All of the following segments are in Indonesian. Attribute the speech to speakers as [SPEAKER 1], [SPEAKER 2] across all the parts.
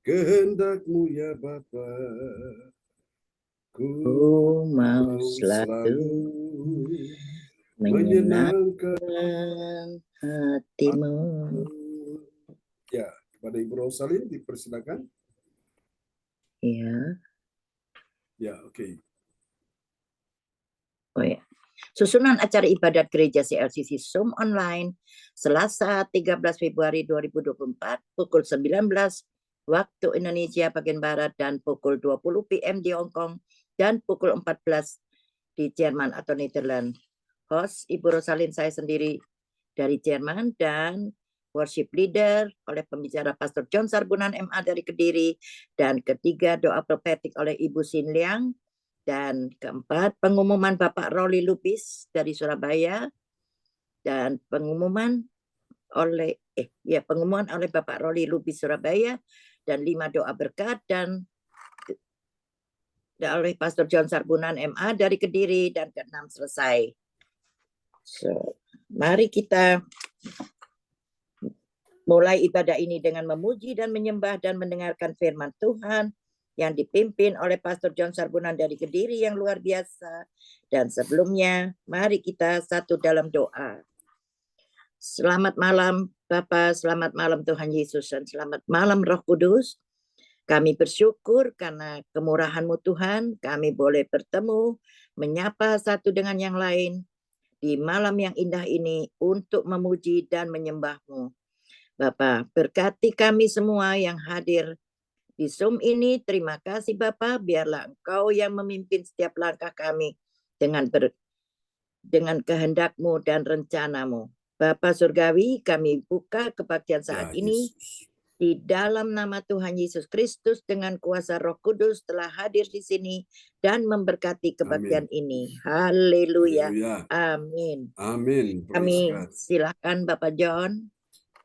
[SPEAKER 1] kehendak-Mu ya Bapa. Ku
[SPEAKER 2] mau
[SPEAKER 1] selalu
[SPEAKER 2] menyenangkan hatimu.
[SPEAKER 1] Ya, kepada Ibu Rosalin dipersilakan.
[SPEAKER 2] Ya.
[SPEAKER 1] Ya, oke.
[SPEAKER 2] Oh ya. Susunan acara ibadat gereja CLCC Zoom online Selasa 13 Februari 2024 pukul 19 waktu Indonesia bagian Barat dan pukul 20 PM di Hong Kong dan pukul 14 di Jerman atau Netherlands. Host Ibu Rosalin saya sendiri dari Jerman dan worship leader oleh pembicara Pastor John Sarbunan MA dari Kediri, dan ketiga doa profetik oleh Ibu Sin Liang, dan keempat pengumuman Bapak Roli Lubis dari Surabaya, dan pengumuman oleh Bapak Roli Lubis Surabaya, dan 5 doa berkat dan oleh Pastor John Sarbunan MA dari Kediri, dan ke-6 selesai. So, mari kita mulai ibadah ini dengan memuji dan menyembah dan mendengarkan firman Tuhan yang dipimpin oleh Pastor John Sarbunan dari Kediri yang luar biasa. Dan sebelumnya, mari kita satu dalam doa. Selamat malam Bapa, selamat malam Tuhan Yesus, dan selamat malam Roh Kudus. Kami bersyukur karena kemurahan-Mu Tuhan, kami boleh bertemu, menyapa satu dengan yang lain di malam yang indah ini untuk memuji dan menyembah-Mu. Bapa, berkati kami semua yang hadir di Zoom ini. Terima kasih Bapa, biarlah Engkau yang memimpin setiap langkah kami dengan kehendak-Mu dan rencana-Mu. Bapa Surgawi, kami buka kebaktian saat ini di dalam nama Tuhan Yesus Kristus, dengan kuasa Roh Kudus telah hadir di sini dan memberkati kebaktian ini. Haleluya. Amin.
[SPEAKER 1] Amin.
[SPEAKER 2] Kami silakan Bapak John.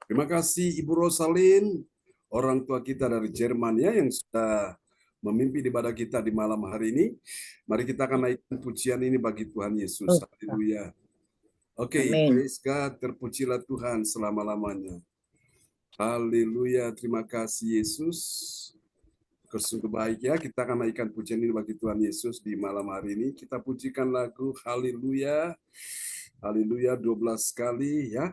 [SPEAKER 1] Terima kasih Ibu Rosalin, orang tua kita dari Jerman ya, yang sudah memimpin ibadah kita di malam hari ini. Mari kita akan naikkan pujian ini bagi Tuhan Yesus. Haleluya. Oke, praise God, terpujilah Tuhan selama-lamanya. Haleluya, terima kasih Yesus. Sungguh baik ya, kita akan naikkan pujian ini bagi Tuhan Yesus di malam hari ini. Kita pujikan lagu Haleluya. Haleluya 12 kali ya.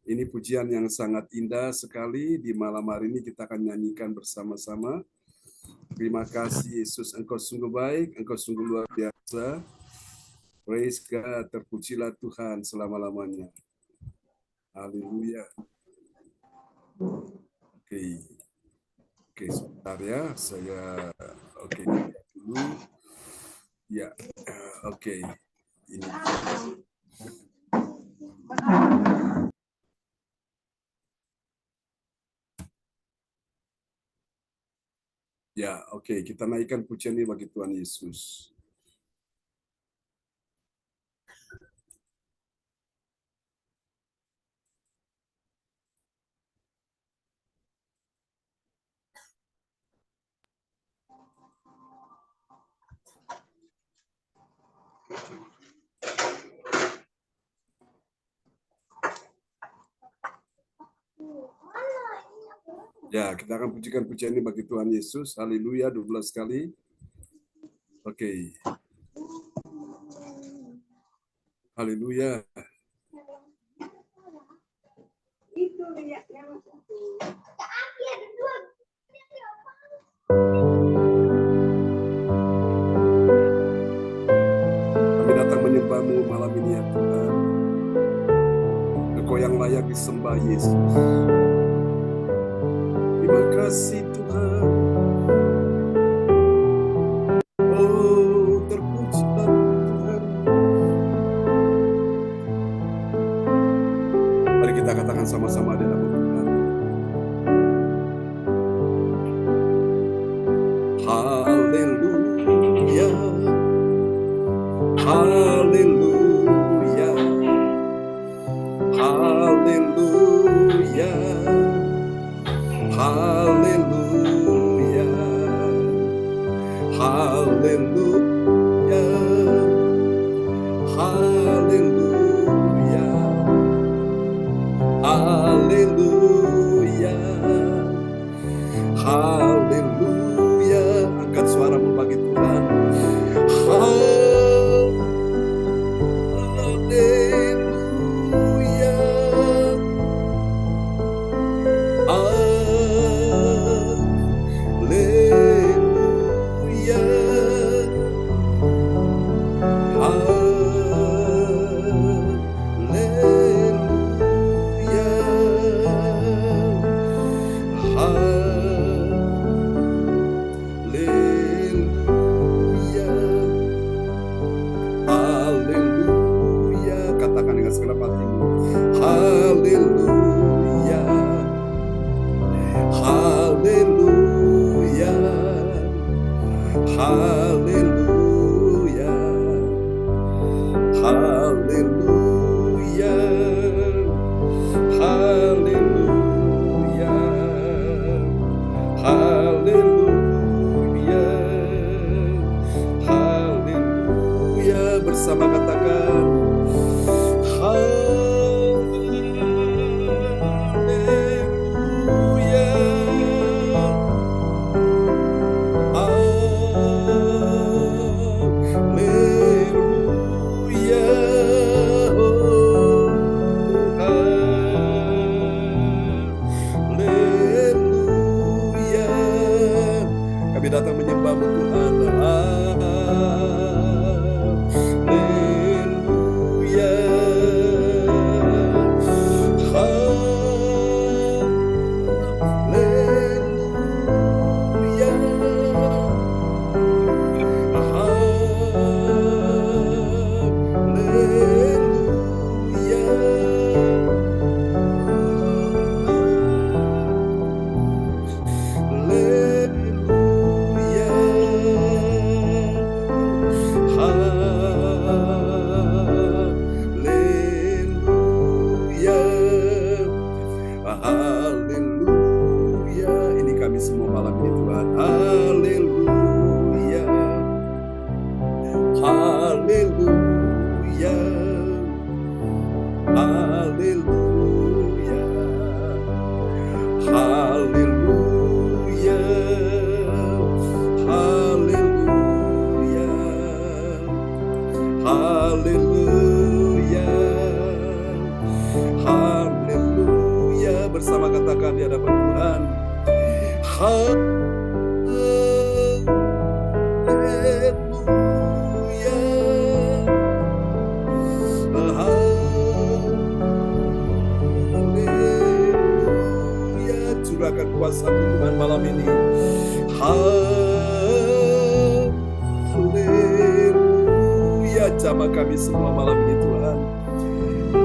[SPEAKER 1] Ini pujian yang sangat indah sekali. Di malam hari ini kita akan nyanyikan bersama-sama. Terima kasih Yesus, Engkau sungguh baik, Engkau sungguh luar biasa. Praise God, terpujilah Tuhan selama-lamanya. Haleluya. Oke, sebentar ya, saya dulu. Ya, oke. Ini. Ya, oke, kita naikkan pujian ini bagi Tuhan Yesus. Ya, kita akan pujikan pujian ini bagi Tuhan Yesus. Haleluya 12 kali. Oke. Haleluya. Kami datang menyembah-Mu malam ini ya Tuhan. Engkau yang layak disembah Yesus. Terima kasih Tuhan. Oh, terpujilah Tuhan. Mari kita katakan sama-sama di nama Tuhan. Haleluya. Haleluya. Haleluya. Haleluya. Haleluya. Haleluya. Haleluya. Haleluya. bersama katakan di hadapan Tuhan. Haleluya, curahkan kuasa Tuhan malam ini. Haleluya, jamah kami semua malam ini Tuhan.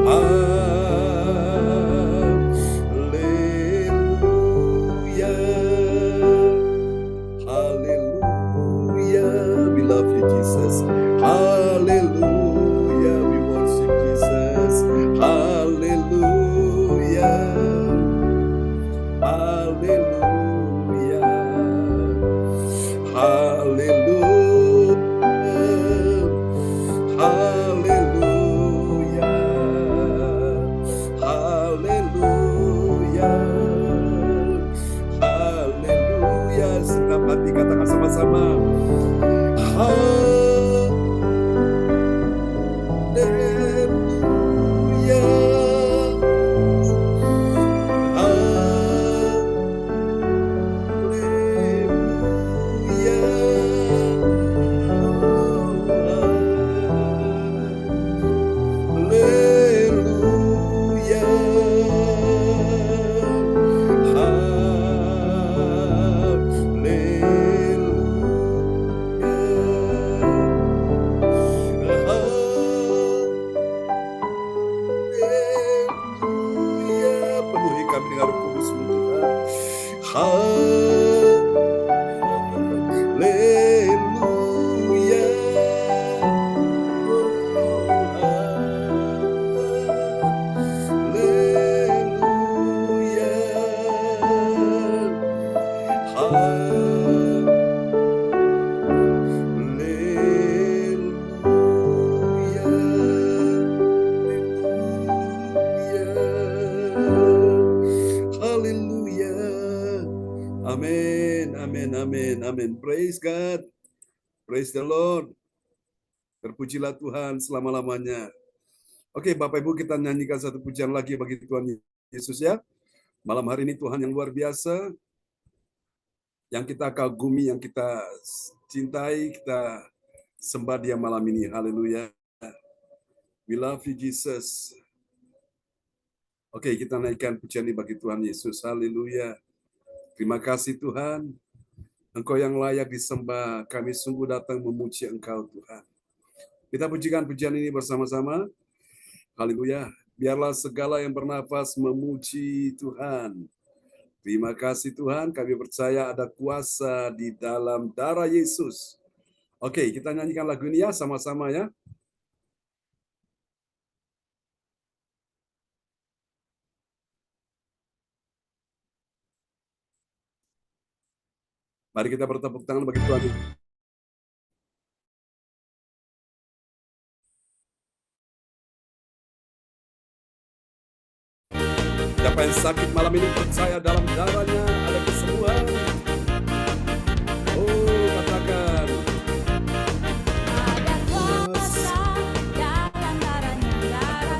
[SPEAKER 1] Haleluya, haleluya, we love you Jesus. Haleluya, we worship Jesus. Haleluya, haleluya, haleluya, haleluya, haleluya, haleluya. Senang hati katakan sama-sama. Haleluya, penuhi kami dengan Roh Kudus-Mu Tuhan. Haleluya, haleluya. Amin, amin, amin, amin. Praise God, praise the Lord. Terpujilah Tuhan selama-lamanya. Oke, Bapak Ibu, kita nyanyikan satu pujian lagi bagi Tuhan Yesus ya. Malam hari ini Tuhan yang luar biasa, yang kita kagumi, yang kita cintai, kita sembah Dia malam ini. Haleluya. We love you Jesus. Oke, kita naikkan pujian ini bagi Tuhan Yesus. Haleluya. Terima kasih Tuhan. Engkau yang layak disembah. Kami sungguh datang memuji Engkau Tuhan. Kita pujikan pujian ini bersama-sama. Haleluya. Biarlah segala yang bernafas memuji Tuhan. Terima kasih Tuhan. Kami percaya ada kuasa di dalam darah Yesus. Oke, kita nyanyikan lagu ini ya sama-sama ya. Mari kita bertepuk tangan bagi Tuhan. Siapa yang sakit malam ini percaya dalam darahnya ada kesembuhan. Oh, katakan.
[SPEAKER 3] Ada kuasa dalam darahnya, darah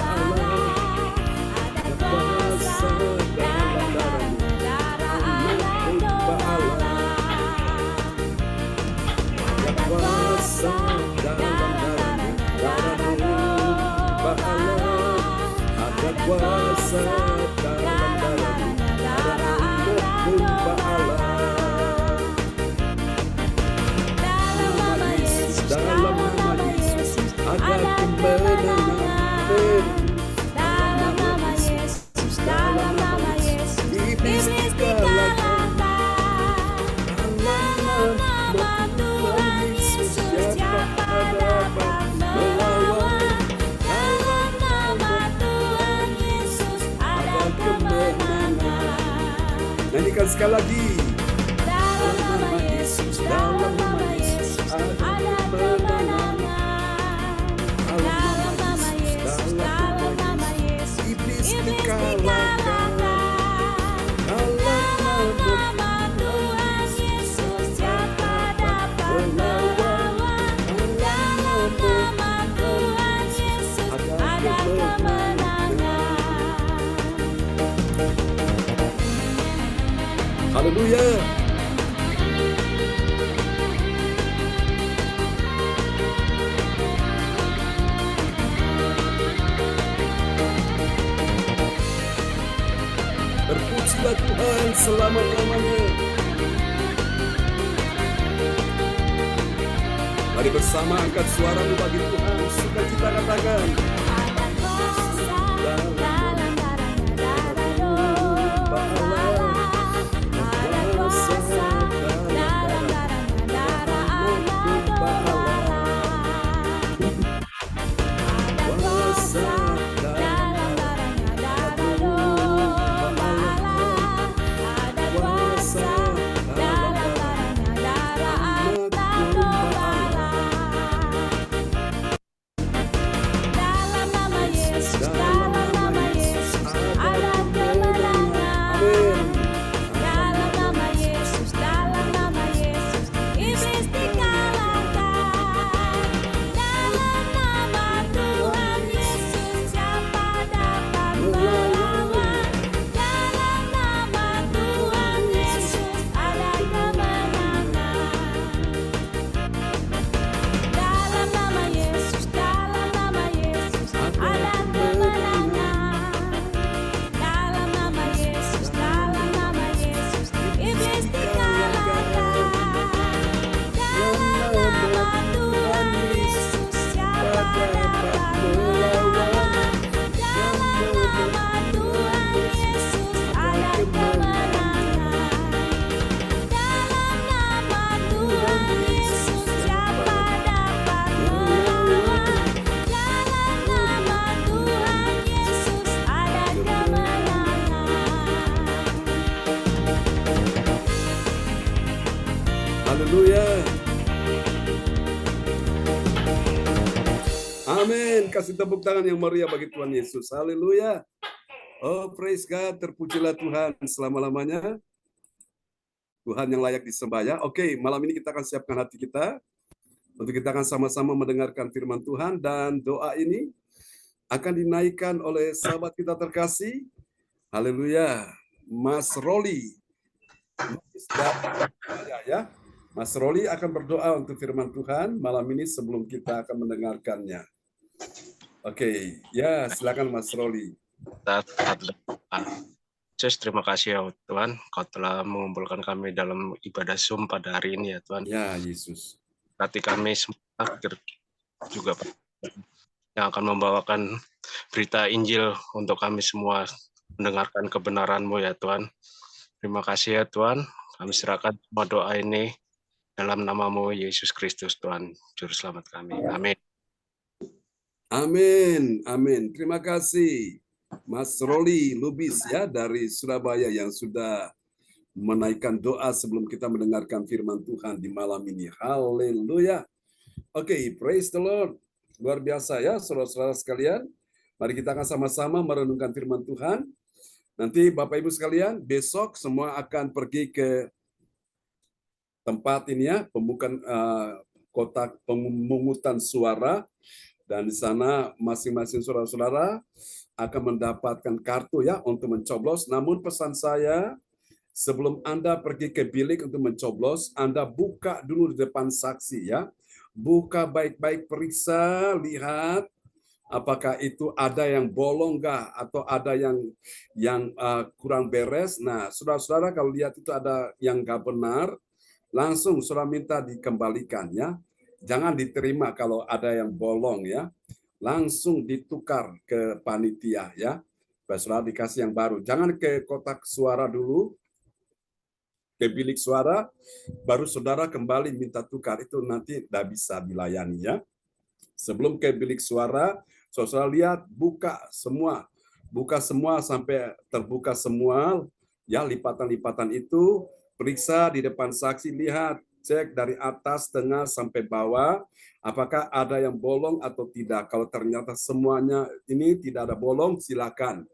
[SPEAKER 3] Allah. Ada kuasa dalam darahnya, darah Allah.
[SPEAKER 1] Ada kuasa dalam darahnya, darah Allah. Ada kuasa dalam darahnya, darah Allah.
[SPEAKER 3] Dalam nama Yesus,
[SPEAKER 1] Dalam nama Yesus ada kemenangan.
[SPEAKER 3] dalam nama Yesus, dalam nama Yesus, iblis dikalahkan. Dalam nama Tuhan Yesus, siapa dapat melawan? Dalam nama Tuhan Yesus ada kemenangan.
[SPEAKER 1] Nyanyikan sekali lagi.
[SPEAKER 3] Dalam nama Yesus, dalam nama Yesus ada kemenangan. Dalam nama Yesus, dalam nama Yesus
[SPEAKER 1] Iblis
[SPEAKER 3] iblis
[SPEAKER 1] dikalahkan.
[SPEAKER 3] dikalahkan. Dalam nama Tuhan Yesus siapa dapat melawan? Dalam nama Tuhan Yesus ada kemenangan.
[SPEAKER 1] Haleluya. Terpujilah Tuhan selama-lamanya. Mari bersama angkat suaramu bagi Tuhan, sukacita katakan.
[SPEAKER 3] Ada kuasa dalam darahnya darah domba. Ada kuasa dalam darahnya darah anak domba. Ada kuasa dalam darahnya darah domba. Ada kuasa dalam darahnya darah anak domba. Dalam nama Yesus, dalam nama Yesus, ada kemenangan. Dalam nama Yesus, iblis dikalahkan. Dalam nama Tuhan Yesus, siapa dapat melawan? Dalam nama Tuhan Yesus, ada kemenangan. Dalam nama Yesus, ada kemenangan. Dalam nama Yesus, iblis dikalahkan. Dalam nama Tuhan Yesus, siapa dapat melawan? Dalam nama Tuhan Yesus, ada kemenangan. Dalam nama Tuhan Yesus, siapa dapat melawan? Dalam nama Tuhan Yesus, ada kemenangan.
[SPEAKER 1] Haleluya. Amin. Kasih tepuk tangan yang meriah bagi Tuhan Yesus. Haleluya. Oh, praise God. Terpujilah Tuhan selama-lamanya. Tuhan yang layak disembah ya. Oke, malam ini kita akan siapkan hati kita untuk kita akan sama-sama mendengarkan firman Tuhan, dan doa ini akan dinaikkan oleh sahabat kita terkasih. Haleluya. Mas Roli. Ya. Mas Roli akan berdoa untuk firman Tuhan malam ini sebelum kita akan mendengarkannya. Oke, ya silakan Mas Roli.
[SPEAKER 4] Yesus, terima kasih ya Tuhan, Kau telah mengumpulkan kami dalam ibadah Zoom pada hari ini ya Tuhan.
[SPEAKER 1] Ya Yesus.
[SPEAKER 4] Berarti kami semua juga yang akan membawakan berita Injil untuk kami semua mendengarkan kebenaran-Mu ya Tuhan. Terima kasih ya Tuhan, kami serahkan semua doa ini dalam nama-Mu Yesus Kristus Tuhan, Juru Selamat kami. Amin.
[SPEAKER 1] Amin, amin. Terima kasih Mas Roli Lubis ya dari Surabaya yang sudah menaikkan doa sebelum kita mendengarkan firman Tuhan di malam ini. Haleluya. Oke, praise the Lord. Luar biasa ya saudara-saudara sekalian. Mari kita akan sama-sama merenungkan firman Tuhan. Nanti Bapak Ibu sekalian, besok semua akan pergi ke tempat ini ya, pembukaan kotak pemungutan suara. Dan di sana masing-masing saudara-saudara akan mendapatkan kartu ya untuk mencoblos. Namun pesan saya, sebelum Anda pergi ke bilik untuk mencoblos, Anda buka dulu di depan saksi ya. Buka baik-baik, periksa, lihat apakah itu ada yang bolong nggak atau ada yang kurang beres. Nah, saudara-saudara kalau lihat itu ada yang nggak benar, langsung saudara minta dikembalikan ya. Jangan diterima kalau ada yang bolong ya. Langsung ditukar ke panitia ya. Saudara dikasih yang baru. Jangan ke kotak suara dulu, ke bilik suara, baru saudara kembali minta tukar. Itu nanti tidak bisa dilayani ya. Sebelum ke bilik suara, saudara lihat, buka semua sampai terbuka semua ya, lipatan-lipatan itu, periksa di depan saksi, lihat, cek dari atas, tengah, sampai bawah, apakah ada yang bolong atau tidak. Kalau ternyata semuanya ini tidak ada bolong, silakan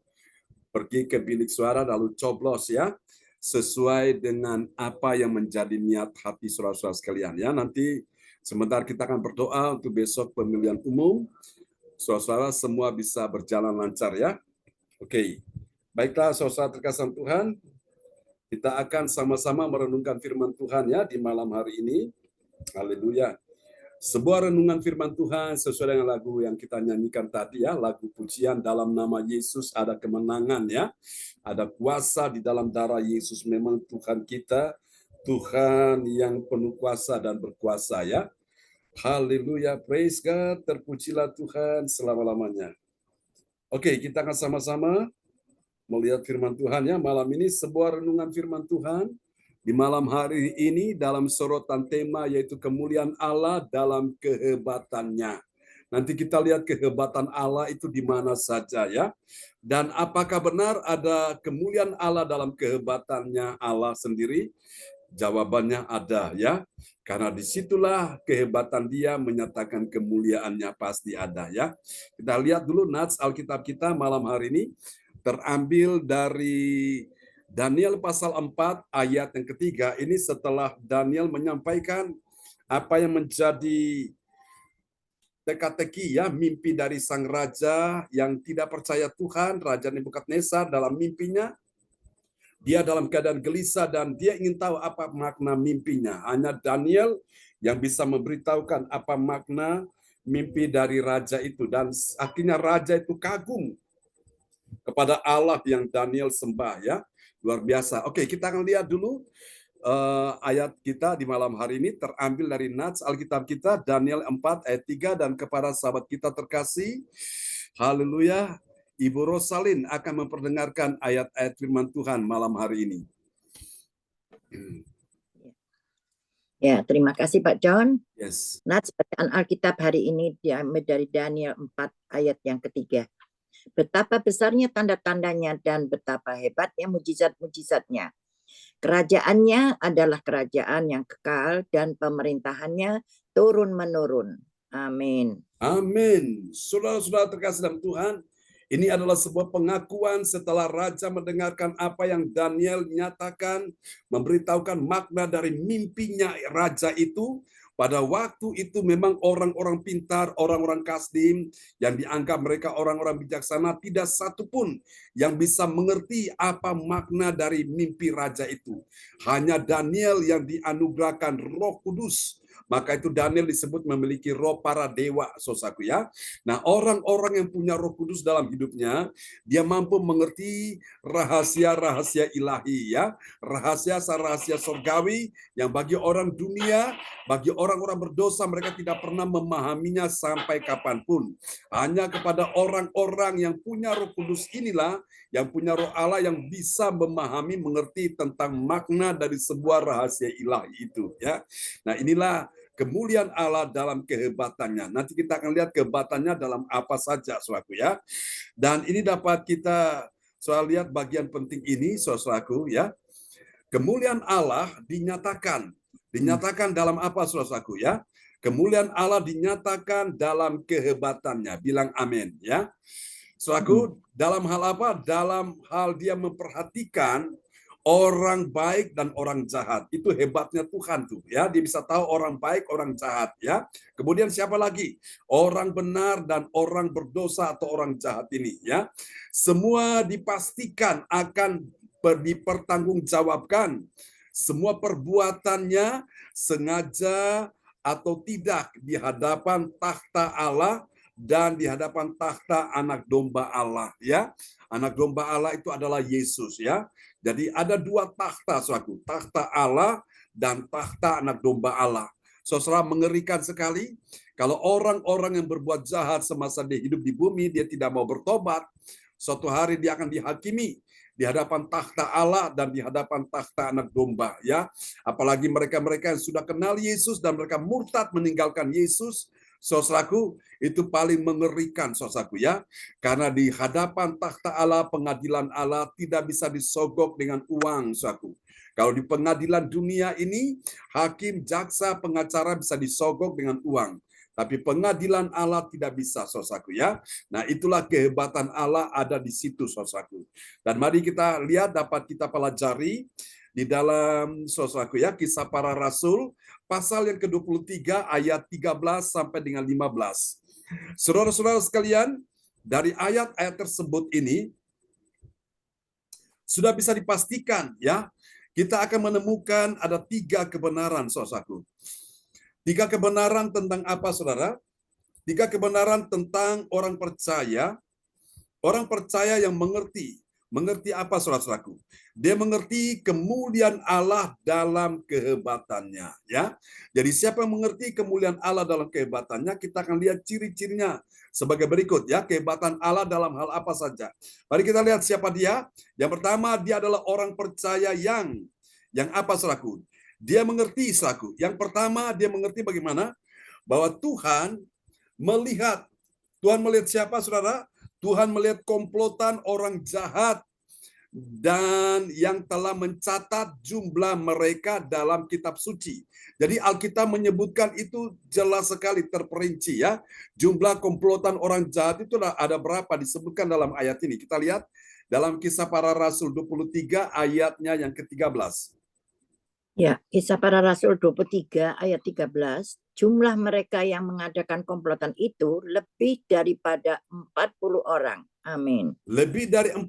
[SPEAKER 1] pergi ke bilik suara lalu coblos ya, sesuai dengan apa yang menjadi niat hati saudara-saudara sekalian ya. Nanti sebentar kita akan berdoa untuk besok pemilihan umum. Saudara-saudara semua bisa berjalan lancar ya. Oke. Baiklah saudara terkasih Tuhan. Kita akan sama-sama merenungkan firman Tuhan ya di malam hari ini. Haleluya. Sebuah renungan firman Tuhan sesuai dengan lagu yang kita nyanyikan tadi ya, lagu pujian dalam nama Yesus ada kemenangan ya. Ada kuasa di dalam darah Yesus. Memang Tuhan kita, Tuhan yang penuh kuasa dan berkuasa ya. Haleluya, praise God, terpujilah Tuhan selama-lamanya. Oke, kita akan sama-sama melihat firman Tuhan ya. Malam ini sebuah renungan firman Tuhan. Di malam hari ini dalam sorotan tema yaitu kemuliaan Allah dalam kehebatannya. Nanti kita lihat kehebatan Allah itu di mana saja ya. Dan apakah benar ada kemuliaan Allah dalam kehebatannya Allah sendiri? Jawabannya ada ya. Karena disitulah kehebatan dia menyatakan kemuliaannya pasti ada ya. Kita lihat dulu nats Alkitab kita malam hari ini terambil dari Daniel pasal 4 ayat yang ketiga. Ini setelah Daniel menyampaikan apa yang menjadi teka-teki ya, mimpi dari sang raja yang tidak percaya Tuhan, Raja Nebukadnezar dalam mimpinya. Dia dalam keadaan gelisah dan dia ingin tahu apa makna mimpinya. Hanya Daniel yang bisa memberitahukan apa makna mimpi dari raja itu. Dan akhirnya raja itu kagum kepada Allah yang Daniel sembah ya. Luar biasa. Oke, kita akan lihat dulu ayat kita di malam hari ini terambil dari nats Alkitab kita Daniel 4 ayat 3 dan kepada sahabat kita terkasih. Haleluya. Ibu Rosalin akan memperdengarkan ayat-ayat firman Tuhan malam hari ini.
[SPEAKER 2] Ya, terima kasih Pak John.
[SPEAKER 1] Yes.
[SPEAKER 2] Nats bacaan Alkitab hari ini diambil dari Daniel 4 ayat yang ketiga. Betapa besarnya tanda-tandanya dan betapa hebatnya mujizat-mujizatnya. Kerajaannya adalah kerajaan yang kekal dan pemerintahannya turun-menurun. Amin.
[SPEAKER 1] Amin. Saudara-saudara terkasih dalam Tuhan, ini adalah sebuah pengakuan setelah raja mendengarkan apa yang Daniel nyatakan, memberitahukan makna dari mimpinya raja itu. Pada waktu itu memang orang-orang pintar, orang-orang kasdim yang dianggap mereka orang-orang bijaksana, tidak satupun yang bisa mengerti apa makna dari mimpi raja itu. Hanya Daniel yang dianugerahkan Roh Kudus. Maka itu Daniel disebut memiliki roh para dewa, saudaraku ya. Nah, orang-orang yang punya Roh Kudus dalam hidupnya, dia mampu mengerti rahasia-rahasia ilahi ya, rahasia-rahasia surgawi yang bagi orang dunia, bagi orang-orang berdosa mereka tidak pernah memahaminya sampai kapanpun. Hanya kepada orang-orang yang punya Roh Kudus inilah, yang punya Roh Allah yang bisa memahami, mengerti tentang makna dari sebuah rahasia ilahi itu ya. Nah, inilah kemuliaan Allah dalam kehebatannya. Nanti kita akan lihat kehebatannya dalam apa saja, saudaraku ya. Dan ini dapat kita lihat bagian penting ini, saudaraku ya. Kemuliaan Allah dinyatakan dalam apa, saudaraku ya? Kemuliaan Allah dinyatakan dalam kehebatannya. Bilang amin ya. Saudaraku, dalam hal apa? Dalam hal dia memperhatikan orang baik dan orang jahat. Itu hebatnya Tuhan tuh ya. Dia bisa tahu orang baik, orang jahat ya. Kemudian siapa lagi? Orang benar dan orang berdosa atau orang jahat ini ya. Semua dipastikan akan dipertanggungjawabkan. Semua perbuatannya sengaja atau tidak di hadapan takhta Allah dan di hadapan takhta anak domba Allah ya. Anak domba Allah itu adalah Yesus ya. Jadi ada dua takhta, saudaraku, takhta Allah dan takhta anak domba Allah. Saudara, mengerikan sekali kalau orang-orang yang berbuat jahat semasa dia hidup di bumi, dia tidak mau bertobat, suatu hari dia akan dihakimi di hadapan takhta Allah dan di hadapan takhta anak domba ya. Apalagi mereka-mereka yang sudah kenal Yesus dan mereka murtad meninggalkan Yesus, saudaraku, itu paling mengerikan, saudaraku ya. Karena di hadapan takhta Allah, pengadilan Allah tidak bisa disogok dengan uang, saudaraku. Kalau di pengadilan dunia ini, hakim, jaksa, pengacara bisa disogok dengan uang. Tapi pengadilan Allah tidak bisa, saudaraku ya. Nah, itulah kehebatan Allah ada di situ, saudaraku. Dan mari kita lihat, dapat kita pelajari di dalam, saudaraku ya, Kisah Para Rasul pasal yang ke-23 ayat 13 sampai dengan 15. Saudara-saudara sekalian, dari ayat-ayat tersebut ini sudah bisa dipastikan ya, kita akan menemukan ada 3 kebenaran, saudaraku. 3 kebenaran tentang apa, saudara? 3 kebenaran tentang orang percaya yang mengerti. Mengerti apa, saudara-saudaraku? Dia mengerti kemuliaan Allah dalam kehebatannya, ya. Jadi siapa yang mengerti kemuliaan Allah dalam kehebatannya, kita akan lihat ciri-cirinya sebagai berikut, ya. Kehebatan Allah dalam hal apa saja. Mari kita lihat siapa dia. Yang pertama, dia adalah orang percaya yang apa, saudaraku? Dia mengerti, saudaraku. Yang pertama, dia mengerti bagaimana bahwa Tuhan melihat siapa, saudara? Tuhan melihat komplotan orang jahat dan yang telah mencatat jumlah mereka dalam kitab suci. Jadi Alkitab menyebutkan itu jelas sekali, terperinci, ya. Jumlah komplotan orang jahat itu ada berapa disebutkan dalam ayat ini. Kita lihat dalam Kisah Para Rasul 23 ayatnya yang ke-13.
[SPEAKER 2] Ya, Kisah Para Rasul 23 ayat 13, jumlah mereka yang mengadakan komplotan itu lebih daripada 40 orang. Amin.
[SPEAKER 1] Lebih dari 40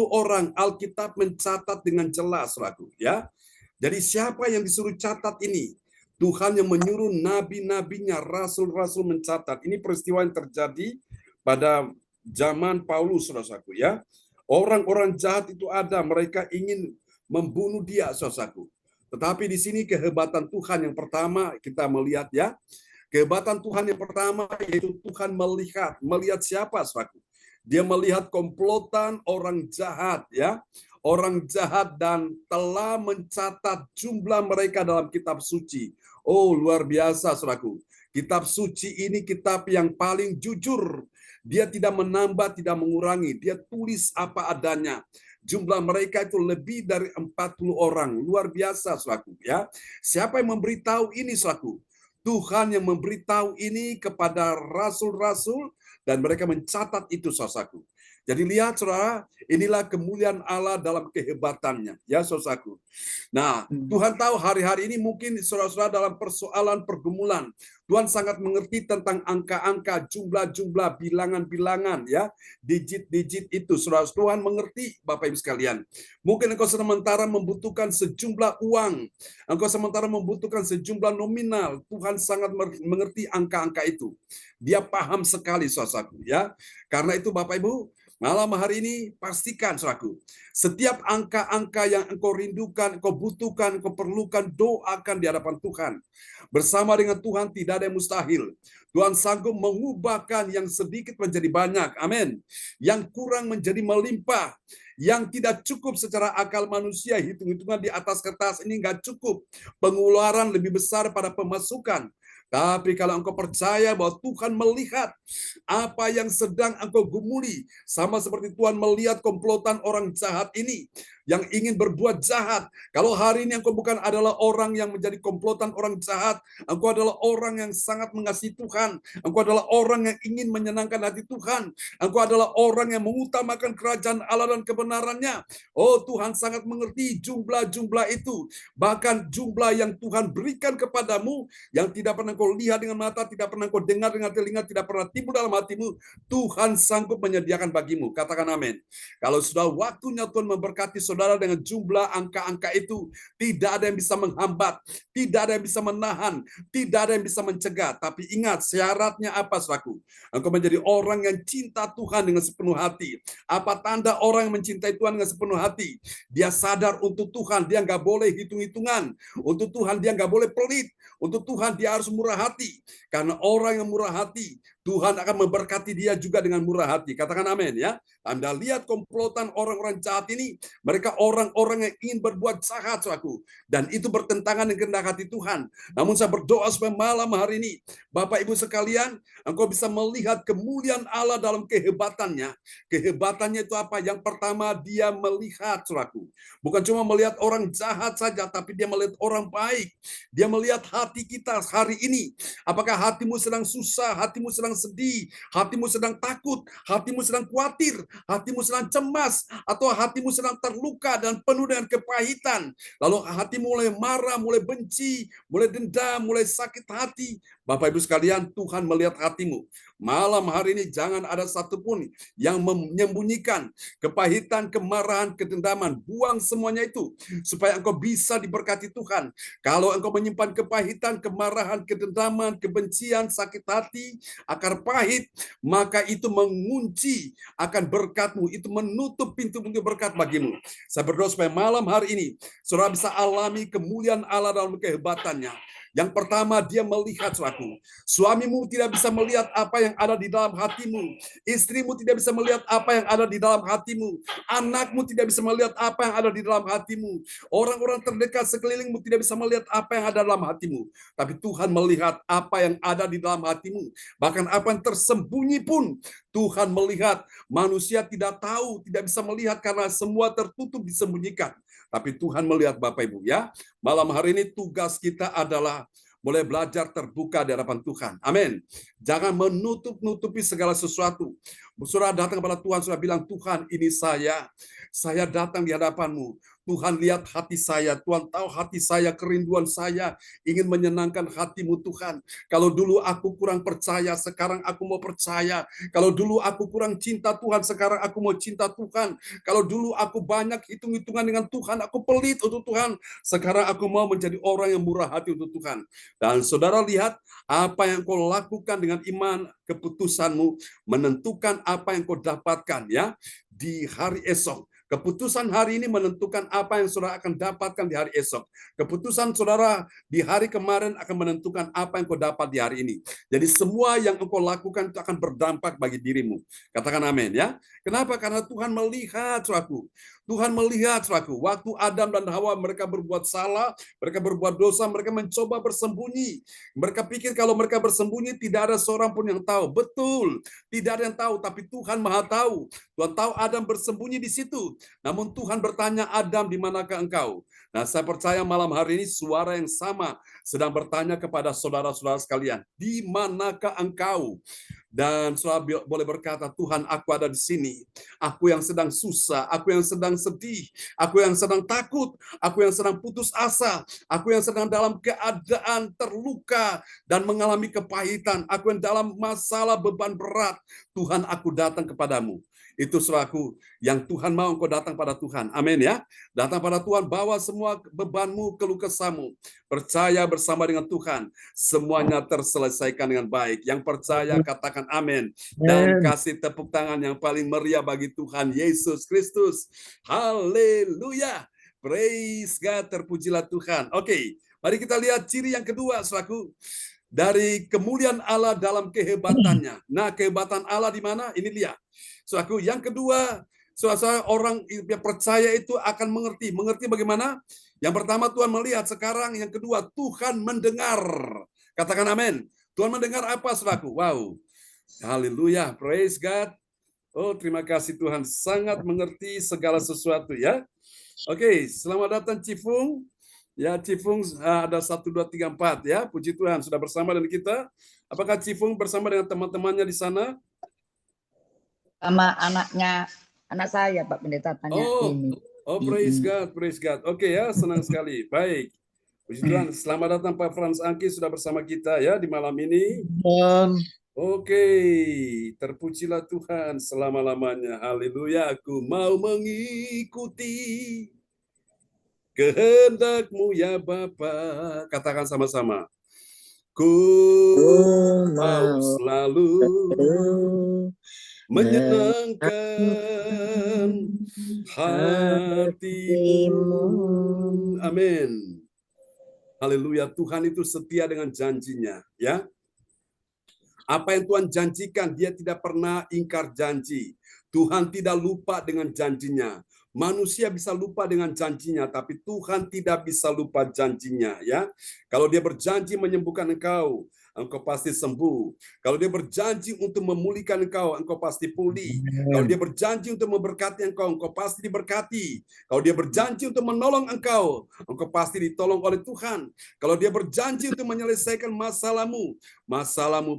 [SPEAKER 1] orang Alkitab mencatat dengan jelas, saudaraku, ya. Jadi siapa yang disuruh catat ini? Tuhan yang menyuruh nabi-nabinya, rasul-rasul mencatat. Ini peristiwa yang terjadi pada zaman Paulus, saudaraku, ya. Orang-orang jahat itu ada, mereka ingin membunuh dia, saudaraku. Tetapi di sini kehebatan Tuhan yang pertama kita melihat, ya. Kehebatan Tuhan yang pertama yaitu Tuhan melihat siapa, saudaraku? Dia melihat komplotan orang jahat, ya. Orang jahat dan telah mencatat jumlah mereka dalam kitab suci. Oh, luar biasa, saudaraku. Kitab suci ini kitab yang paling jujur. Dia tidak menambah, tidak mengurangi. Dia tulis apa adanya. Jumlah mereka itu lebih dari 40 orang. Luar biasa, saudaraku, ya. Siapa yang memberitahu ini, saudaraku? Tuhan yang memberitahu ini kepada rasul-rasul dan mereka mencatat itu, saudaraku. Jadi lihat, saudara, inilah kemuliaan Allah dalam kehebatannya, ya, saudaraku. Nah, Tuhan tahu hari-hari ini mungkin saudara-saudara dalam persoalan pergumulan. Tuhan sangat mengerti tentang angka-angka, jumlah-jumlah, bilangan-bilangan, ya, digit-digit itu. Saudara, Tuhan mengerti, Bapak Ibu sekalian. Mungkin engkau sementara membutuhkan sejumlah uang, engkau sementara membutuhkan sejumlah nominal. Tuhan sangat mengerti angka-angka itu. Dia paham sekali, saudaraku, ya. Karena itu, Bapak Ibu, malam hari ini pastikan, saudaraku, setiap angka-angka yang engkau rindukan, engkau butuhkan, engkau perlukan, doakan di hadapan Tuhan. Bersama dengan Tuhan tidak ada yang mustahil. Tuhan sanggup mengubahkan yang sedikit menjadi banyak. Amin. Yang kurang menjadi melimpah. Yang tidak cukup secara akal manusia, hitung-hitungan di atas kertas ini nggak cukup. Pengeluaran lebih besar pada pemasukan. Tapi kalau engkau percaya bahwa Tuhan melihat apa yang sedang engkau gumuli, sama seperti Tuhan melihat komplotan orang jahat ini yang ingin berbuat jahat. Kalau hari ini engkau bukan adalah orang yang menjadi komplotan orang jahat, engkau adalah orang yang sangat mengasihi Tuhan, engkau adalah orang yang ingin menyenangkan hati Tuhan, engkau adalah orang yang mengutamakan kerajaan Allah dan kebenarannya. Oh, Tuhan sangat mengerti jumlah-jumlah itu, bahkan jumlah yang Tuhan berikan kepadamu yang tidak pernah kau lihat dengan mata, tidak pernah kau dengar dengan telinga, tidak pernah timbul dalam hatimu, Tuhan sanggup menyediakan bagimu. Katakan amin. Kalau sudah waktunya Tuhan memberkati saudara dengan jumlah angka-angka itu, tidak ada yang bisa menghambat, tidak ada yang bisa menahan, tidak ada yang bisa mencegah. Tapi ingat, syaratnya apa, saudaraku? Engkau menjadi orang yang cinta Tuhan dengan sepenuh hati. Apa tanda orang yang mencintai Tuhan dengan sepenuh hati? Dia sadar untuk Tuhan, dia nggak boleh hitung-hitungan. Untuk Tuhan, dia nggak boleh pelit. Untuk Tuhan, dia harus murah hati. Karena orang yang murah hati, Tuhan akan memberkati dia juga dengan murah hati. Katakan amin, ya. Anda lihat komplotan orang-orang jahat ini, mereka orang-orang yang ingin berbuat jahat, saudaraku. Dan itu bertentangan dengan kehendak hati Tuhan. Namun saya berdoa supaya malam hari ini, Bapak Ibu sekalian, engkau bisa melihat kemuliaan Allah dalam kehebatannya. Kehebatannya itu apa? Yang pertama, dia melihat, saudaraku. Bukan cuma melihat orang jahat saja, tapi dia melihat orang baik. Dia melihat hati kita hari ini. Apakah hatimu sedang susah, hatimu sedang sedih, hatimu sedang takut, hatimu sedang khawatir, hatimu sedang cemas, atau hatimu sedang terluka dan penuh dengan kepahitan. Lalu hatimu mulai marah, mulai benci, mulai dendam, mulai sakit hati. Bapak Ibu sekalian, Tuhan melihat hatimu. Malam hari ini jangan ada satupun yang menyembunyikan kepahitan, kemarahan, kedendaman. Buang semuanya itu supaya engkau bisa diberkati Tuhan. Kalau engkau menyimpan kepahitan, kemarahan, kedendaman, kebencian, sakit hati, akar pahit, maka itu mengunci akan berkat-Mu, itu menutup pintu-pintu berkat bagimu. Saya berdoa supaya malam hari ini saudara bisa alami kemuliaan Allah dalam kehebatannya. Yang pertama, dia melihat, saudaraku. Suamimu tidak bisa melihat apa yang ada di dalam hatimu. Istrimu tidak bisa melihat apa yang ada di dalam hatimu. Anakmu tidak bisa melihat apa yang ada di dalam hatimu. Orang-orang terdekat sekelilingmu tidak bisa melihat apa yang ada dalam hatimu. Tapi Tuhan melihat apa yang ada di dalam hatimu. Bahkan apa yang tersembunyi pun Tuhan melihat. Manusia tidak tahu, tidak bisa melihat karena semua tertutup disembunyikan. Tapi Tuhan melihat Bapak Ibu ya. Malam hari ini tugas kita adalah mulai belajar terbuka di hadapan Tuhan. Amin. Jangan menutup-nutupi segala sesuatu. Saudara datang kepada Tuhan, saudara bilang, Tuhan ini saya datang di hadapan-Mu. Tuhan lihat hati saya, Tuhan tahu hati saya, kerinduan saya, ingin menyenangkan hati-Mu Tuhan. Kalau dulu aku kurang percaya, sekarang aku mau percaya. Kalau dulu aku kurang cinta Tuhan, sekarang aku mau cinta Tuhan. Kalau dulu aku banyak hitung-hitungan dengan Tuhan, aku pelit untuk Tuhan. Sekarang aku mau menjadi orang yang murah hati untuk Tuhan. Dan saudara lihat apa yang kau lakukan dengan iman, keputusanmu menentukan apa yang kau dapatkan ya di hari esok. Keputusan hari ini menentukan apa yang saudara akan dapatkan di hari esok. Keputusan saudara di hari kemarin akan menentukan apa yang kau dapat di hari ini. Jadi semua yang engkau lakukan itu akan berdampak bagi dirimu. Katakan amin ya. Kenapa? Karena Tuhan melihat, saudaraku. Tuhan melihat, saudaraku, waktu Adam dan Hawa mereka berbuat salah, mereka berbuat dosa, mereka mencoba bersembunyi. Mereka pikir kalau mereka bersembunyi tidak ada seorang pun yang tahu. Betul, tidak ada yang tahu, tapi Tuhan Maha tahu. Tuhan tahu Adam bersembunyi di situ. Namun Tuhan bertanya, Adam, di manakah engkau? Nah, saya percaya malam hari ini suara yang sama sedang bertanya kepada saudara-saudara sekalian, di manakah engkau? Dan saudara boleh berkata, Tuhan, aku ada di sini. Aku yang sedang susah, aku yang sedang sedih, aku yang sedang takut, aku yang sedang putus asa, aku yang sedang dalam keadaan terluka dan mengalami kepahitan, aku yang dalam masalah beban berat. Tuhan, aku datang kepadamu. Itu saudaraku, yang Tuhan mau engkau datang pada Tuhan. Amin ya. Datang pada Tuhan, bawa semua bebanmu, keluh kesahmu. Percaya bersama dengan Tuhan, semuanya terselesaikan dengan baik. Yang percaya katakan amin. Dan kasih tepuk tangan yang paling meriah bagi Tuhan Yesus Kristus. Haleluya. Praise God, terpujilah Tuhan. Oke, mari kita lihat ciri yang kedua, saudaraku. Dari kemuliaan Allah dalam kehebatannya. Nah, kehebatan Allah di mana? Ini lihat. Saudaraku, yang kedua, saudara orang yang percaya itu akan mengerti. Mengerti bagaimana? Yang pertama Tuhan melihat, sekarang yang kedua Tuhan mendengar. Katakan amin. Tuhan mendengar apa, saudaraku? Wow. Haleluya. Praise God. Oh, terima kasih Tuhan. Sangat mengerti segala sesuatu ya. Oke, selamat datang Cifung. Ya, Cifung ada 1, 2, 3, 4 ya. Puji Tuhan sudah bersama dengan kita. Apakah Cifung bersama dengan teman-temannya di sana?
[SPEAKER 5] Sama anak saya, Pak Pendeta, tanya ini.
[SPEAKER 1] Oh, praise God, praise God. Oke ya, senang sekali. Baik. Puji Tuhan, selamat datang Pak Frans Angki sudah bersama kita ya di malam ini. Oke, terpujilah Tuhan selama-lamanya. Haleluya, aku mau mengikuti kehendak-Mu ya Bapa. Katakan sama-sama. Ku mau selalu menyenangkan hati-Mu. Amin. Haleluya, Tuhan itu setia dengan janjinya, ya. Apa yang Tuhan janjikan, Dia tidak pernah ingkar janji. Tuhan tidak lupa dengan janjinya. Manusia bisa lupa dengan janjinya, tapi Tuhan tidak bisa lupa janjinya, ya. Kalau Dia berjanji menyembuhkan engkau pasti sembuh. Kalau Dia berjanji untuk memulihkan engkau pasti pulih. Kalau Dia berjanji untuk memberkati engkau pasti diberkati. Kalau Dia berjanji untuk menolong engkau pasti ditolong oleh Tuhan. Kalau Dia berjanji untuk menyelesaikan masalahmu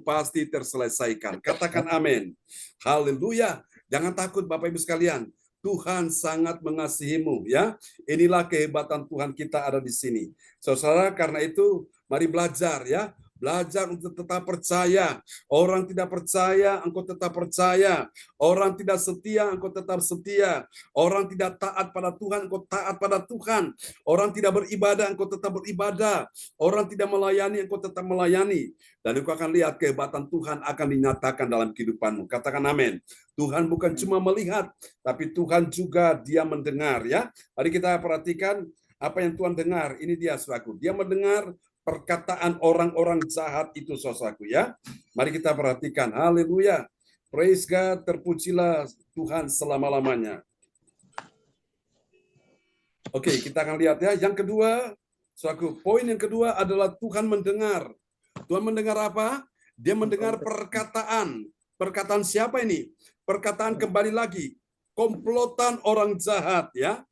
[SPEAKER 1] pasti terselesaikan. Katakan amin. Haleluya. Jangan takut Bapak Ibu sekalian. Tuhan sangat mengasihimu ya. Inilah kehebatan Tuhan kita ada di sini. Saudara, karena itu mari belajar ya. Belajar untuk tetap percaya. Orang tidak percaya, engkau tetap percaya. Orang tidak setia, engkau tetap setia. Orang tidak taat pada Tuhan, engkau taat pada Tuhan. Orang tidak beribadah, engkau tetap beribadah. Orang tidak melayani, engkau tetap melayani. Dan engkau akan lihat kehebatan Tuhan akan dinyatakan dalam kehidupanmu. Katakan amin. Tuhan bukan cuma melihat, tapi Tuhan juga dia mendengar, ya. Mari kita perhatikan apa yang Tuhan dengar. Ini dia, saudaraku. Dia mendengar perkataan orang-orang jahat itu, saudaraku, ya. Mari kita perhatikan. Haleluya. Praise God, terpujilah Tuhan selama-lamanya. Oke, kita akan lihat, ya. Yang kedua, saudaraku, poin yang kedua adalah Tuhan mendengar. Tuhan mendengar apa? Dia mendengar perkataan. Perkataan siapa ini? Perkataan kembali lagi. Komplotan orang jahat, ya.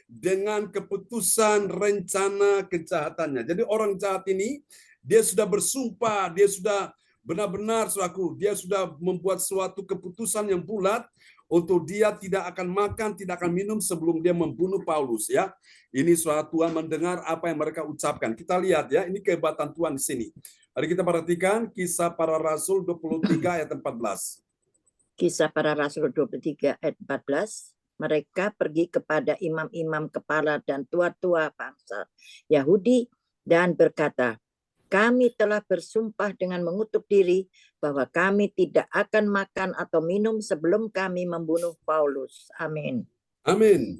[SPEAKER 1] Dengan keputusan rencana kejahatannya. Jadi orang jahat ini, dia sudah bersumpah, dia sudah benar-benar, saudaraku, dia sudah membuat suatu keputusan yang bulat untuk dia tidak akan makan, tidak akan minum sebelum dia membunuh Paulus, ya. Ini suatu Tuhan mendengar apa yang mereka ucapkan. Kita lihat, ya, ini kehebatan Tuhan di sini. Mari kita perhatikan Kisah Para Rasul 23 ayat 14.
[SPEAKER 2] Kisah Para Rasul 23 ayat 14. Mereka pergi kepada imam-imam kepala dan tua-tua bangsa Yahudi dan berkata, kami telah bersumpah dengan mengutuk diri bahwa kami tidak akan makan atau minum sebelum kami membunuh Paulus. Amin.
[SPEAKER 1] Amin.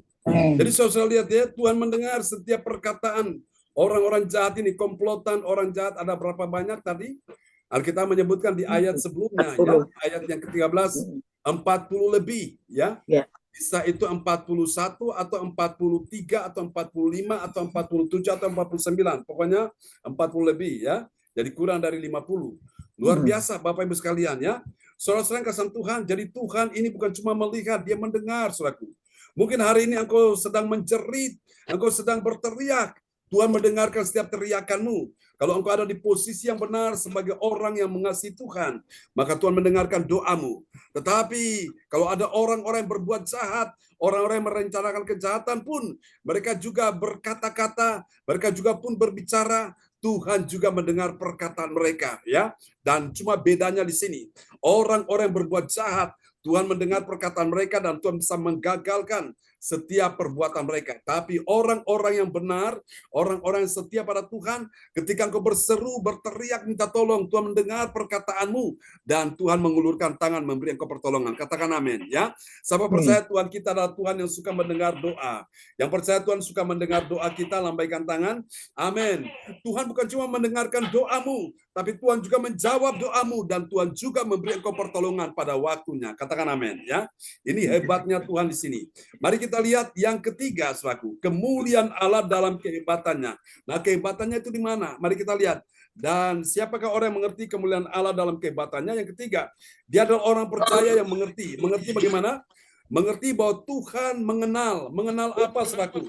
[SPEAKER 1] Jadi saudara lihat, ya, Tuhan mendengar setiap perkataan orang-orang jahat ini, komplotan orang jahat. Ada berapa banyak tadi? Alkitab menyebutkan di ayat sebelumnya, ya, ayat yang ke-13, 40 lebih, ya.
[SPEAKER 2] Ya.
[SPEAKER 1] Bisa itu 41 atau 43 atau 45 atau 47 atau 49. Pokoknya 40 lebih, ya. Jadi kurang dari 50. Luar biasa Bapak Ibu sekalian, ya. Saudara-saudara yang kasih Tuhan, jadi Tuhan ini bukan cuma melihat, dia mendengar, saudaraku. Mungkin hari ini engkau sedang menjerit, engkau sedang berteriak. Tuhan mendengarkan setiap teriakanmu. Kalau engkau ada di posisi yang benar sebagai orang yang mengasihi Tuhan, maka Tuhan mendengarkan doamu. Tetapi kalau ada orang-orang yang berbuat jahat, orang-orang yang merencanakan kejahatan pun, mereka juga berkata-kata, mereka juga pun berbicara, Tuhan juga mendengar perkataan mereka, ya. Dan cuma bedanya di sini, orang-orang yang berbuat jahat, Tuhan mendengar perkataan mereka dan Tuhan bisa menggagalkan setiap perbuatan mereka. Tapi orang-orang yang benar, orang-orang yang setia pada Tuhan, ketika engkau berseru, berteriak, minta tolong, Tuhan mendengar perkataanmu dan Tuhan mengulurkan tangan memberi engkau pertolongan. Katakan amin, ya. Siapa percaya Tuhan kita adalah Tuhan yang suka mendengar doa. Yang percaya Tuhan suka mendengar doa kita, lambaikan tangan. Amin. Tuhan bukan cuma mendengarkan doamu, tapi Tuhan juga menjawab doamu dan Tuhan juga memberi engkau pertolongan pada waktunya. Katakan amin, ya. Ini hebatnya Tuhan di sini. Mari kita lihat yang ketiga, saudaraku, kemuliaan Allah dalam kehebatannya. Nah, kehebatannya itu di mana? Mari kita lihat. Dan siapakah orang yang mengerti kemuliaan Allah dalam kehebatannya? Yang ketiga, dia adalah orang percaya yang mengerti. Mengerti bagaimana? Mengerti bahwa Tuhan mengenal. Mengenal apa, saudaraku?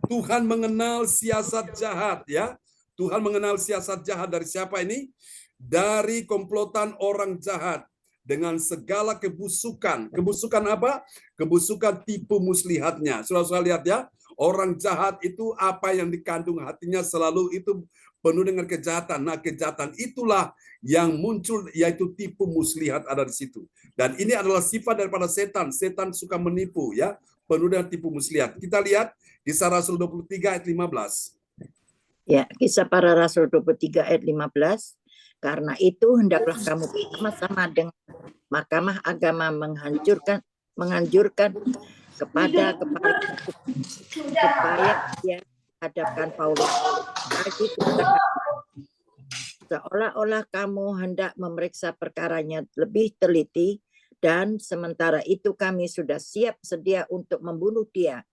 [SPEAKER 1] Tuhan mengenal siasat jahat, ya. Tuhan mengenal siasat jahat dari siapa ini? Dari komplotan orang jahat. Dengan segala kebusukan. Kebusukan apa? Kebusukan tipu muslihatnya. Saudara-saudara lihat, ya, orang jahat itu apa yang dikandung hatinya selalu itu penuh dengan kejahatan. Nah, kejahatan itulah yang muncul, yaitu tipu muslihat ada di situ. Dan ini adalah sifat daripada setan. Setan suka menipu, ya, penuh dengan tipu muslihat. Kita lihat Kisah Rasul 23 ayat 15.
[SPEAKER 2] Ya, Kisah Para Rasul 23 ayat 15. Karena itu hendaklah kamu bersama-sama dengan Mahkamah Agama menganjurkan kepada kepala supaya dia hadapkan Paulus. Seolah-olah kamu hendak memeriksa perkaranya lebih teliti, dan sementara itu kami sudah siap sedia untuk membunuh dia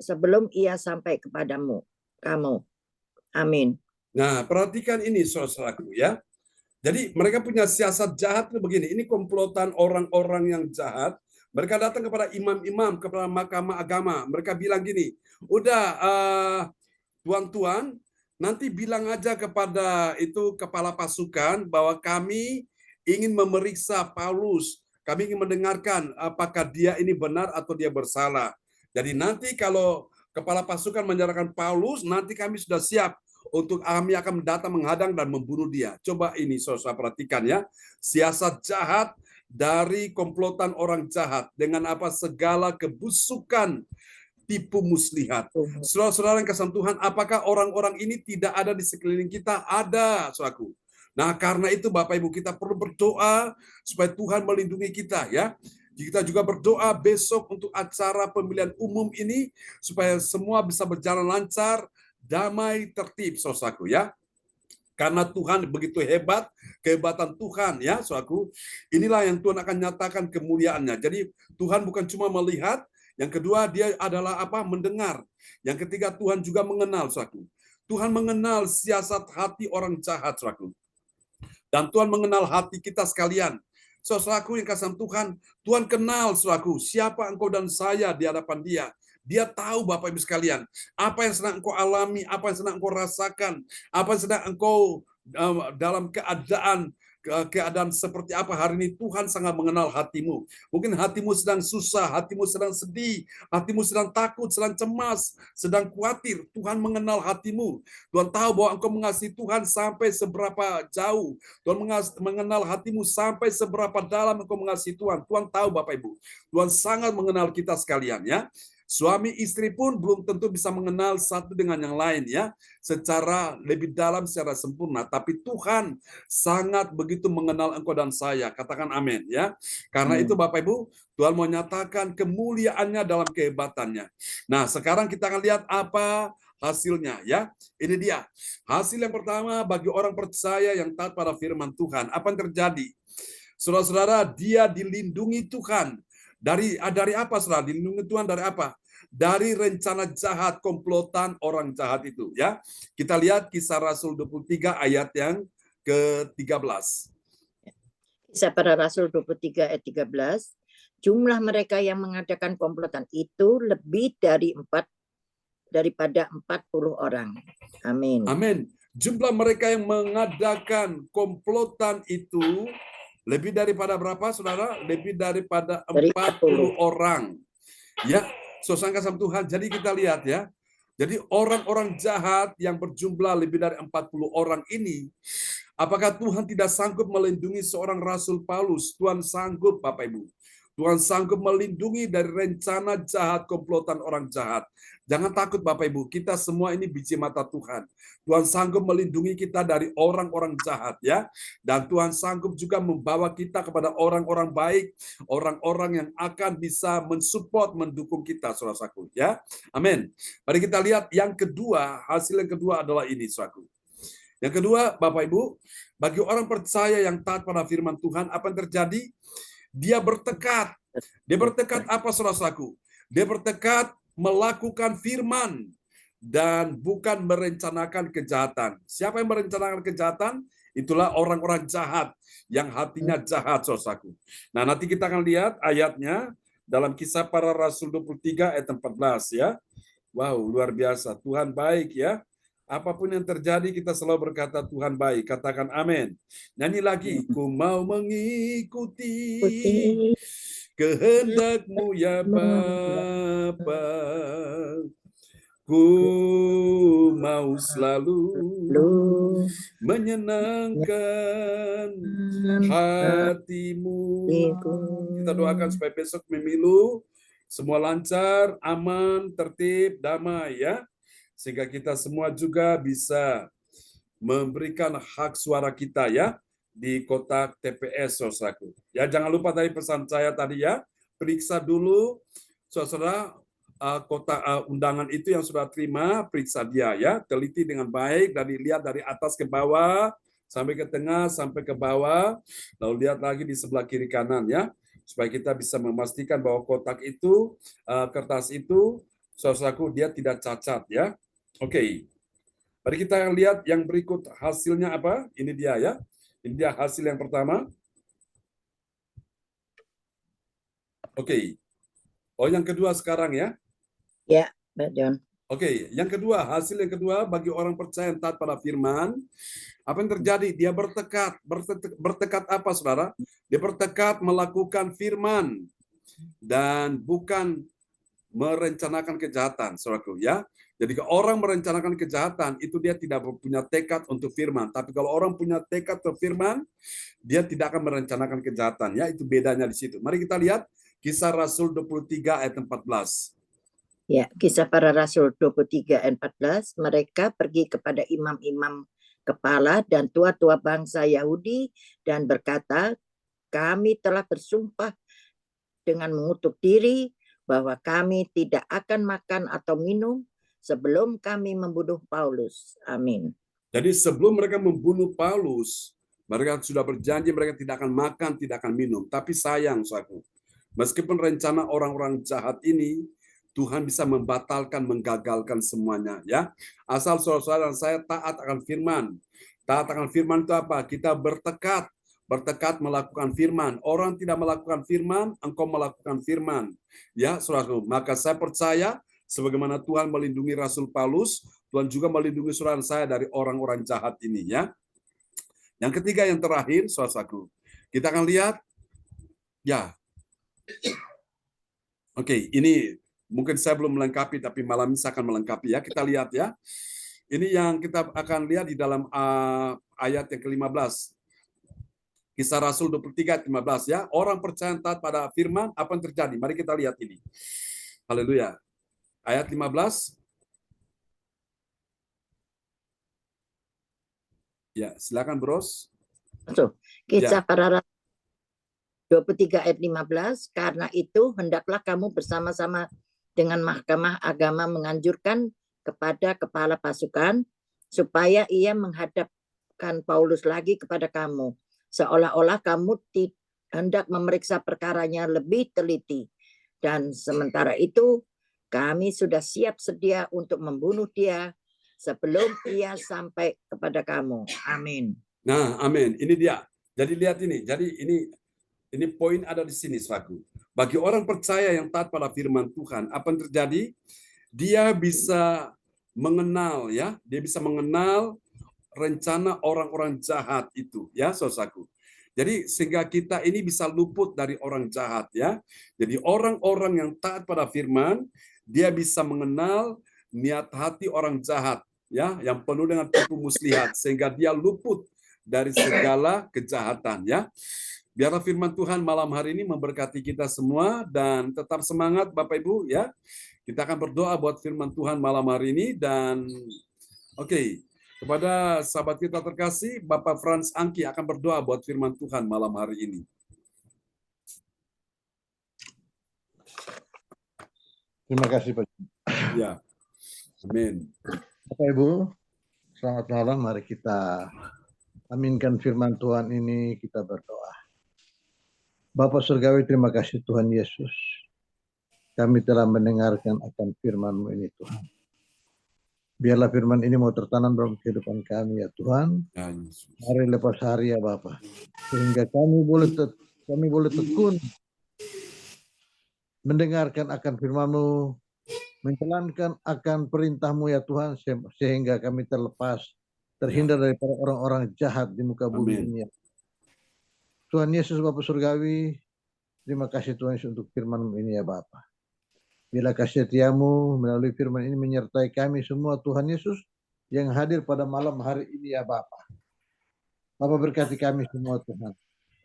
[SPEAKER 2] sebelum ia sampai kepadamu. Kamu. Amin.
[SPEAKER 1] Nah, perhatikan ini, saudaraku, ya. Jadi mereka punya siasat jahat begini. Ini komplotan orang-orang yang jahat. Mereka datang kepada imam-imam, kepada mahkamah agama. Mereka bilang gini, udah tuan-tuan, nanti bilang aja kepada itu kepala pasukan bahwa kami ingin memeriksa Paulus. Kami ingin mendengarkan apakah dia ini benar atau dia bersalah. Jadi nanti kalau kepala pasukan menyerahkan Paulus, nanti kami sudah siap. untuk kami akan datang menghadang dan membunuh dia. Coba ini saudara perhatikan ya. Siasat jahat dari komplotan orang jahat dengan apa segala kebusukan tipu muslihat. Saudara-saudara yang kasih Tuhan, apakah orang-orang ini tidak ada di sekeliling kita? Ada, saudaraku. Nah, karena itu Bapak Ibu kita perlu berdoa supaya Tuhan melindungi kita ya. Kita juga berdoa besok untuk acara pemilihan umum ini supaya semua bisa berjalan lancar, damai, tertib, saudaraku ya. Karena Tuhan begitu hebat, kehebatan Tuhan ya, saudaraku. Inilah yang Tuhan akan nyatakan kemuliaannya. Jadi Tuhan bukan cuma melihat, yang kedua dia adalah apa? Mendengar. Yang ketiga Tuhan juga mengenal, saudaraku. Tuhan mengenal siasat hati orang jahat, saudaraku. Dan Tuhan mengenal hati kita sekalian. Saudaraku yang kasih Tuhan, Tuhan kenal, saudaraku, siapa engkau dan saya di hadapan dia. Dia tahu Bapak Ibu sekalian, apa yang sedang engkau alami, apa yang sedang engkau rasakan, apa yang sedang engkau dalam keadaan seperti apa hari ini. Tuhan sangat mengenal hatimu. Mungkin hatimu sedang susah, hatimu sedang sedih, hatimu sedang takut, sedang cemas, sedang khawatir. Tuhan mengenal hatimu. Tuhan tahu bahwa engkau mengasihi Tuhan sampai seberapa jauh. Tuhan mengenal hatimu sampai seberapa dalam engkau mengasihi Tuhan. Tuhan tahu Bapak Ibu. Tuhan sangat mengenal kita sekalian ya. Suami istri pun belum tentu bisa mengenal satu dengan yang lain ya, secara lebih dalam, secara sempurna. Tapi Tuhan sangat begitu mengenal engkau dan saya. Katakan amin ya. Karena itu Bapak Ibu, Tuhan mau nyatakan kemuliaannya dalam kehebatannya. Nah, sekarang kita akan lihat apa hasilnya ya. Ini dia. Hasil yang pertama bagi orang percaya yang taat pada firman Tuhan. Apa yang terjadi? Saudara-saudara, dia dilindungi Tuhan. Dari apa, saudara? Dilindungi Tuhan dari apa? Dari rencana jahat, komplotan orang jahat itu ya. Kita lihat Kisah Rasul 23 ayat yang ke-13.
[SPEAKER 2] Kisah Para Rasul 23 ayat 13. Jumlah mereka yang mengadakan komplotan itu lebih daripada 40 orang. Amin.
[SPEAKER 1] Amin. Jumlah mereka yang mengadakan komplotan itu lebih daripada berapa, saudara? Lebih daripada 40 orang. Ya, saudara kasih Tuhan. Jadi kita lihat ya. Jadi orang-orang jahat yang berjumlah lebih dari 40 orang ini, apakah Tuhan tidak sanggup melindungi seorang Rasul Paulus? Tuhan sanggup, Bapak Ibu. Tuhan sanggup melindungi dari rencana jahat, komplotan orang jahat. Jangan takut Bapak Ibu, kita semua ini biji mata Tuhan. Tuhan sanggup melindungi kita dari orang-orang jahat ya. Dan Tuhan sanggup juga membawa kita kepada orang-orang baik, orang-orang yang akan bisa mensupport, mendukung kita, saudaraku ya. Amin. Mari kita lihat yang kedua, hasil yang kedua adalah ini, saudaraku. Yang kedua, Bapak Ibu, bagi orang percaya yang taat pada firman Tuhan, apa yang terjadi? Dia bertekad. Dia bertekad apa, saudaraku? Dia bertekad melakukan firman dan bukan merencanakan kejahatan. Siapa yang merencanakan kejahatan? Itulah orang-orang jahat yang hatinya jahat, saudaraku. Nah, nanti kita akan lihat ayatnya dalam Kisah Para Rasul 23 ayat 14 ya. Wow, luar biasa. Tuhan baik ya. Apapun yang terjadi kita selalu berkata Tuhan baik. Katakan amin. Nyanyi lagi. Ku mau mengikuti kehendak-Mu ya Bapa. Ku mau selalu menyenangkan hati-Mu. Kita doakan supaya besok pemilu semua lancar, aman, tertib, damai ya. Sehingga kita semua juga bisa memberikan hak suara kita ya di kotak TPS, saudaraku. Ya, jangan lupa tadi pesan saya tadi ya, periksa dulu saudara kotak undangan itu yang sudah terima, periksa dia ya, teliti dengan baik, dari lihat dari atas ke bawah sampai ke tengah sampai ke bawah, lalu lihat lagi di sebelah kiri kanan ya, supaya kita bisa memastikan bahwa kotak itu, kertas itu, saudaraku, dia tidak cacat ya. Oke. Mari kita lihat yang berikut hasilnya apa? Ini dia ya. Ini dia hasil yang pertama. Oke. Oh, yang kedua sekarang ya.
[SPEAKER 2] Ya, Pak John.
[SPEAKER 1] Oke, yang kedua, hasil yang kedua bagi orang percaya yang taat pada firman, apa yang terjadi? Dia bertekad. Bertekad apa, saudara? Dia bertekad melakukan firman dan bukan merencanakan kejahatan, saudaraku ya. Jadi kalau orang merencanakan kejahatan itu dia tidak punya tekad untuk firman. Tapi kalau orang punya tekad untuk firman, dia tidak akan merencanakan kejahatan ya. Itu bedanya di situ. Mari kita lihat Kisah Rasul 23 ayat 14.
[SPEAKER 2] Ya, Kisah Para Rasul 23 ayat 14, mereka pergi kepada imam-imam kepala dan tua-tua bangsa Yahudi dan berkata, kami telah bersumpah dengan mengutuk diri bahwa kami tidak akan makan atau minum sebelum kami membunuh Paulus. Amin.
[SPEAKER 1] Jadi sebelum mereka membunuh Paulus, mereka sudah berjanji mereka tidak akan makan, tidak akan minum. Tapi sayang, saudaraku, meskipun rencana orang-orang jahat ini, Tuhan bisa membatalkan, menggagalkan semuanya. Ya, asal saudara-saudara dan saya taat akan firman. Taat akan firman itu apa? Kita bertekad melakukan firman. Orang tidak melakukan firman, engkau melakukan firman. Ya, saudaraku, maka saya percaya sebagaimana Tuhan melindungi Rasul Paulus, Tuhan juga melindungi saudara saya dari orang-orang jahat ini ya. Yang ketiga, yang terakhir, saudaraku, kita akan lihat ya. Oke, ini mungkin saya belum melengkapi, tapi malam ini saya akan melengkapi ya. Kita lihat ya. Ini yang kita akan lihat di dalam ayat yang ke-15. Kisah Rasul 23 ayat 15 ya. Orang percaya taat pada firman, apa yang terjadi? Mari kita lihat ini. Haleluya. Ayat 15. Ya, silakan Bros.
[SPEAKER 2] Kisah Para Rasul 23 ayat 15, karena itu hendaklah kamu bersama-sama dengan Mahkamah Agama menganjurkan kepada kepala pasukan supaya ia menghadapkan Paulus lagi kepada kamu, seolah-olah kamu hendak memeriksa perkaranya lebih teliti. Dan sementara itu kami sudah siap sedia untuk membunuh dia sebelum ia sampai kepada kamu. Amin.
[SPEAKER 1] Nah, amin. Ini dia. Jadi lihat ini. Jadi ini poin ada di sini, saudaraku. Bagi orang percaya yang taat pada firman Tuhan, apa yang terjadi? Dia bisa mengenal ya, dia bisa mengenal rencana orang-orang jahat itu ya, saudaraku. Jadi sehingga kita ini bisa luput dari orang jahat ya. Jadi orang-orang yang taat pada firman, dia bisa mengenal niat hati orang jahat ya, yang penuh dengan tipu muslihat, sehingga dia luput dari segala kejahatan ya. Biarlah firman Tuhan malam hari ini memberkati kita semua dan tetap semangat Bapak Ibu ya. Kita akan berdoa buat firman Tuhan malam hari ini dan oke. Kepada sahabat kita terkasih, Bapak Franz Angki akan berdoa buat firman Tuhan malam hari ini.
[SPEAKER 6] Terima kasih Pak.
[SPEAKER 1] Ya, amin.
[SPEAKER 6] Bapak Ibu, selamat malam. Mari kita aminkan firman Tuhan ini, kita berdoa. Bapak Surgawi, terima kasih Tuhan Yesus. Kami telah mendengarkan akan firman-Mu ini Tuhan. Biarlah firman ini mau tertanam dalam kehidupan kami ya Tuhan. Hari lepas hari ya Bapak. Sehingga kami boleh tekun mendengarkan akan firman-Mu, menjalankan akan perintah-Mu ya Tuhan, sehingga kami terhindar daripada orang-orang jahat di muka bumi ini. Tuhan Yesus Bapak Surgawi, terima kasih Tuhan Yesus untuk firman-Mu ini ya Bapak. Bila kasih setiamu melalui firman ini menyertai kami semua Tuhan Yesus yang hadir pada malam hari ini ya Bapa. Bapa berkati kami semua Tuhan.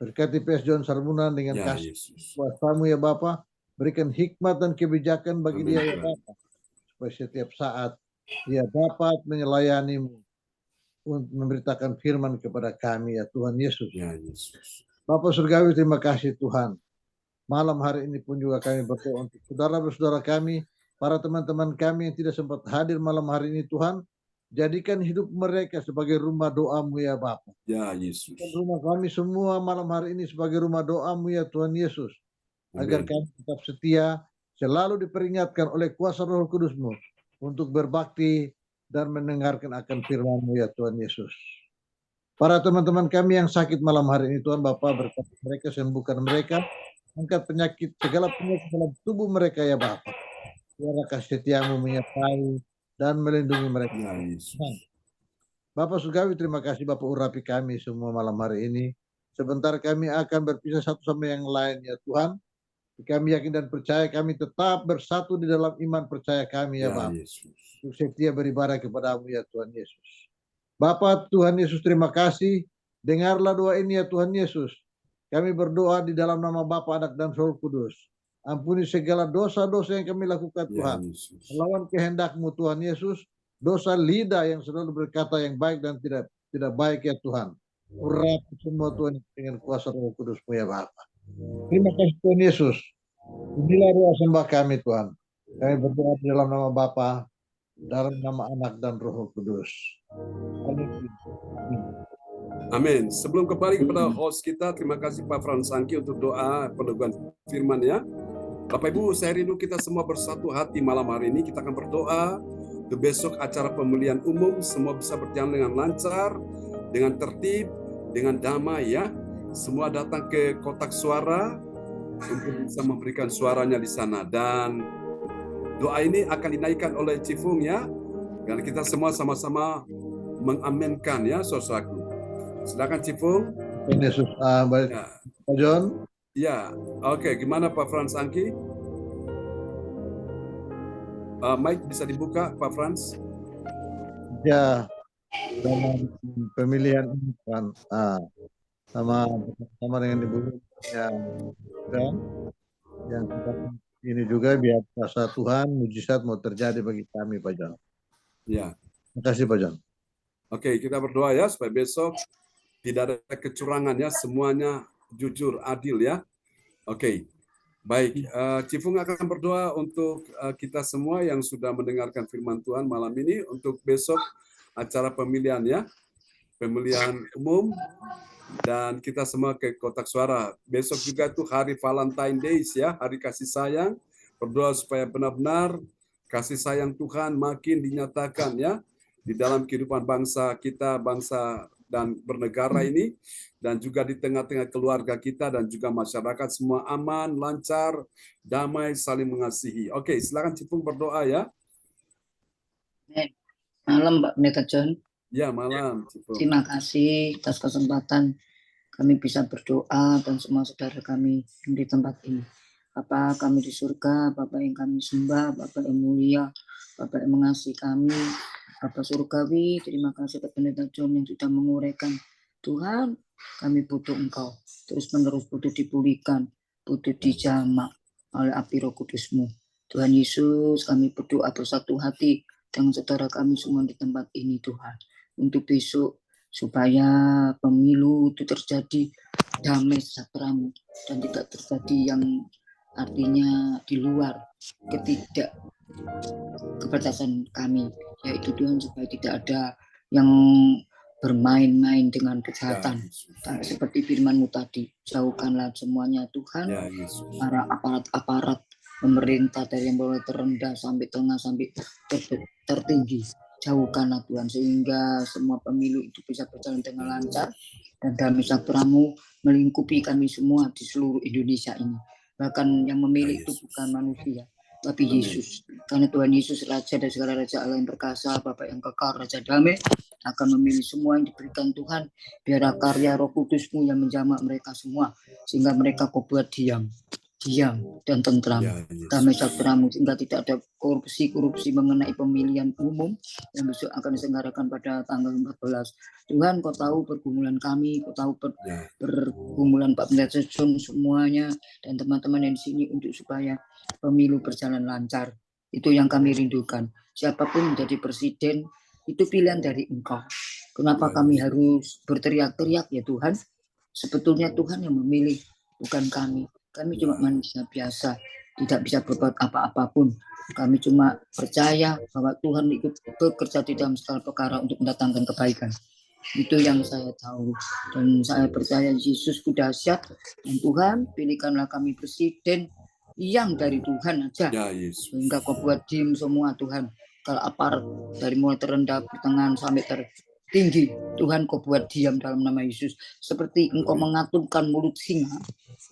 [SPEAKER 6] Berkati PS John Sarmunan dengan kasih kuasa-Mu ya Bapa. Berikan hikmat dan kebijakan bagi dia ya Bapa. Supaya setiap saat dia dapat melayani-Mu untuk memberitakan firman kepada kami ya Tuhan Yesus.
[SPEAKER 1] Ya Yesus.
[SPEAKER 6] Bapa Surgawi, terima kasih Tuhan. Malam hari ini pun juga kami berdoa untuk saudara-saudara kami, para teman-teman kami yang tidak sempat hadir malam hari ini Tuhan. Jadikan hidup mereka sebagai rumah doa-Mu ya Bapa.
[SPEAKER 1] Ya Yesus.
[SPEAKER 6] Rumah kami semua malam hari ini sebagai rumah doa-Mu ya Tuhan Yesus. Agar kami tetap setia, selalu diperingatkan oleh kuasa Roh Kudus-Mu untuk berbakti dan mendengarkan akan firman-Mu ya Tuhan Yesus. Para teman-teman kami yang sakit malam hari ini Tuhan Bapa, berkati mereka, sembuhkan mereka. Angkat penyakit, segala penyakit dalam tubuh mereka ya Bapa. Biarlah kasih setiamu menyertai dan melindungi mereka.
[SPEAKER 1] Ya Yesus.
[SPEAKER 6] Bapak Surgawi, terima kasih Bapak urapi kami semua malam hari ini. Sebentar kami akan berpisah satu sama yang lain ya Tuhan. Kami yakin dan percaya kami tetap bersatu di dalam iman percaya kami ya Bapa.
[SPEAKER 1] Yesus.
[SPEAKER 6] Untuk setia beribadah kepadamu ya Tuhan Yesus. Bapa Tuhan Yesus terima kasih. Dengarlah doa ini ya Tuhan Yesus. Kami berdoa di dalam nama Bapa, Anak dan Roh Kudus. Ampuni segala dosa-dosa yang kami lakukan
[SPEAKER 1] Ya
[SPEAKER 6] Tuhan.
[SPEAKER 1] Yesus.
[SPEAKER 6] Melawan kehendak-Mu Tuhan Yesus. Dosa lidah yang selalu berkata yang baik dan tidak baik ya Tuhan. Urapi semua Tuhan dengan kuasa Roh Kudus-Mu ya Bapa. Terima kasih Tuhan Yesus. Inilah doa sembah kami Tuhan. Kami berdoa di dalam nama Bapa, dalam nama Anak dan Roh Kudus. Amin.
[SPEAKER 1] Amin. Sebelum kembali kepada host kita, terima kasih Pak Frans Angki untuk doa peneguhan firman ya. Bapak Ibu, saya rindu kita semua bersatu hati malam hari ini. Kita akan berdoa untuk besok acara pemilihan umum semua bisa berjalan dengan lancar, dengan tertib, dengan damai ya. Semua datang ke kotak suara untuk bisa memberikan suaranya di sana, dan doa ini akan dinaikkan oleh Cifung ya, dan kita semua sama-sama mengamenkan ya saudaraku. Silakan Cifung.
[SPEAKER 6] Tuhan Yesus, baik.
[SPEAKER 1] Ya.
[SPEAKER 6] Pak John.
[SPEAKER 1] Ya, oke. Gimana Pak Frans Angki? Mic bisa dibuka Pak Frans?
[SPEAKER 6] Ya, dalam pemilihan ini kan sama dengan Ibu yang kita ini juga biar kuasa Tuhan mujizat mau terjadi bagi kami Pak John.
[SPEAKER 1] Ya.
[SPEAKER 6] Terima kasih Pak John.
[SPEAKER 1] Oke, kita berdoa ya supaya besok tidak ada kecurangan ya, semuanya jujur, adil ya. Oke, baik. Cifung akan berdoa untuk kita semua yang sudah mendengarkan firman Tuhan malam ini untuk besok acara pemilihan ya, pemilihan umum, dan kita semua ke kotak suara. Besok juga itu hari Valentine Days ya, hari kasih sayang. Berdoa supaya benar-benar kasih sayang Tuhan makin dinyatakan ya di dalam kehidupan bangsa kita, bangsa dan bernegara ini, dan juga di tengah-tengah keluarga kita dan juga masyarakat semua aman, lancar, damai, saling mengasihi. Oke, silakan Cipung berdoa ya.
[SPEAKER 5] Malam Pak Pendeta John.
[SPEAKER 1] Ya, malam Cipung.
[SPEAKER 5] Terima kasih atas kesempatan kami bisa berdoa dan semua saudara kami yang di tempat ini. Bapa kami di surga, Bapa yang kami sembah, Bapa yang mulia, Bapa yang mengasihi kami, Bapa surgawi, terima kasih kepada Pendeta John yang sudah menguraikan. Tuhan, kami butuh Engkau, terus-menerus butuh dipulihkan, butuh dijamak oleh api Roh Kudus-Mu. Tuhan Yesus, kami berdoa bersatu hati dengan saudara kami semua di tempat ini Tuhan, untuk besok supaya pemilu itu terjadi damai sejahtera-Mu dan tidak terjadi yang artinya di luar kebebasan kami, yaitu Tuhan supaya tidak ada yang bermain-main dengan kejahatan. Seperti firman-Mu tadi, jauhkanlah semuanya Tuhan, para aparat-aparat pemerintah dari yang mulai terendah sampai tengah sampai tertinggi. Jauhkanlah Tuhan sehingga semua pemilu itu bisa berjalan dengan lancar dan damai sejahtera-Mu melingkupi kami semua di seluruh Indonesia ini. Bahkan yang memilih itu bukan manusia, tapi Yesus. Karena Tuhan Yesus Raja dari segala raja Allah yang perkasa, Bapa yang kekal, Raja damai, akan memilih semua yang diberikan Tuhan. Biar karya Roh Kudus-Mu yang menjamak mereka semua, sehingga mereka Kau buat diam dan tentram, damai sejahtera-Mu, sehingga tidak ada korupsi mengenai pemilihan umum yang besok akan diselenggarakan pada tanggal 14. Tuhan, Kau tahu pergumulan kami, Kau tahu pergumulan Pak Pendeta John semuanya dan teman-teman yang di sini untuk supaya pemilu berjalan lancar. Itu yang kami rindukan. Siapapun menjadi presiden itu pilihan dari Engkau. Kenapa kami harus berteriak-teriak ya Tuhan? Sebetulnya Tuhan yang memilih, bukan kami. Kami cuma manusia biasa, tidak bisa berbuat apa-apapun. Kami cuma percaya bahwa Tuhan ikut bekerja di dalam segala perkara untuk mendatangkan kebaikan. Itu yang saya tahu. Dan saya percaya Yesus sudah dahsyat. Dan Tuhan, pilihkanlah kami presiden yang dari Tuhan aja. Sehingga Kau buat diem semua Tuhan. Kalau aparat dari mulai terendah, pertengahan sampai tertinggi, Tuhan Kau buat diam dalam nama Yesus. Seperti Engkau mengaturkan mulut singa.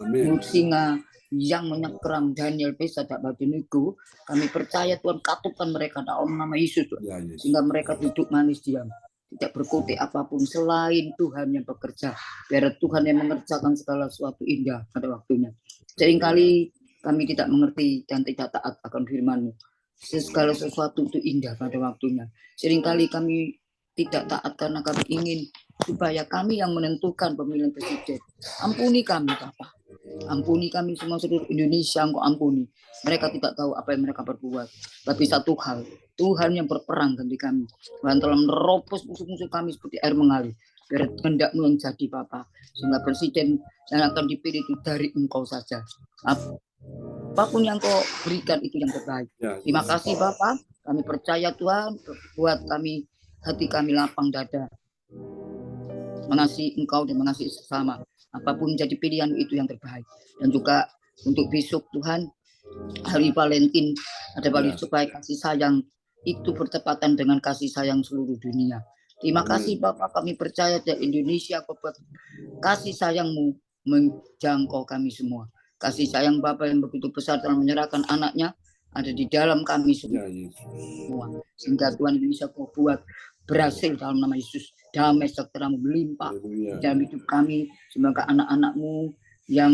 [SPEAKER 5] Mulut singa yang menyekram Daniel, Sadak, Abednego, kami percaya Tuhan katupkan mereka dalam nama Yesus, sehingga mereka duduk manis diam, tidak berkutik apapun selain Tuhan yang bekerja. Biar Tuhan yang mengerjakan segala sesuatu indah pada waktunya. Seringkali kami tidak mengerti dan tidak taat akan firman-Mu. Segala sesuatu itu indah pada waktunya. Seringkali kami tidak taat karena kami ingin supaya kami yang menentukan pemilihan presiden. Ampuni kami, Bapa. Ampuni kami semua seluruh Indonesia, Engkau ampuni. Mereka tidak tahu apa yang mereka berbuat. Tapi satu hal, Tuhan yang berperang ganti kami. Tuhan telah menerobos musuh-musuh kami seperti air mengalir. Biar kehendak-Mu yang jadi, Bapa. Sehingga presiden yang akan dipilih itu dari Engkau saja. Apapun yang Kau berikan itu yang terbaik. Terima kasih, Bapa. Kami percaya, Tuhan, buat kami, hati kami lapang dada. Mengasihi Engkau dan mengasihi sesama. Apapun jadi pilihan itu yang terbaik. Dan juga untuk besok, Tuhan, hari Valentin, ada balik supaya kasih sayang itu bertepatan dengan kasih sayang seluruh dunia. Terima kasih, Bapak. Kami percaya di Indonesia, kasih sayang-Mu menjangkau kami semua. Kasih sayang Bapa yang begitu besar telah menyerahkan anaknya ada di dalam kami semua. Sehingga Tuhan bisa Kau buat berhasil dalam nama Yesus. Damai sejahtera-Mu melimpah dalam hidup kami. Semoga anak-anak-Mu yang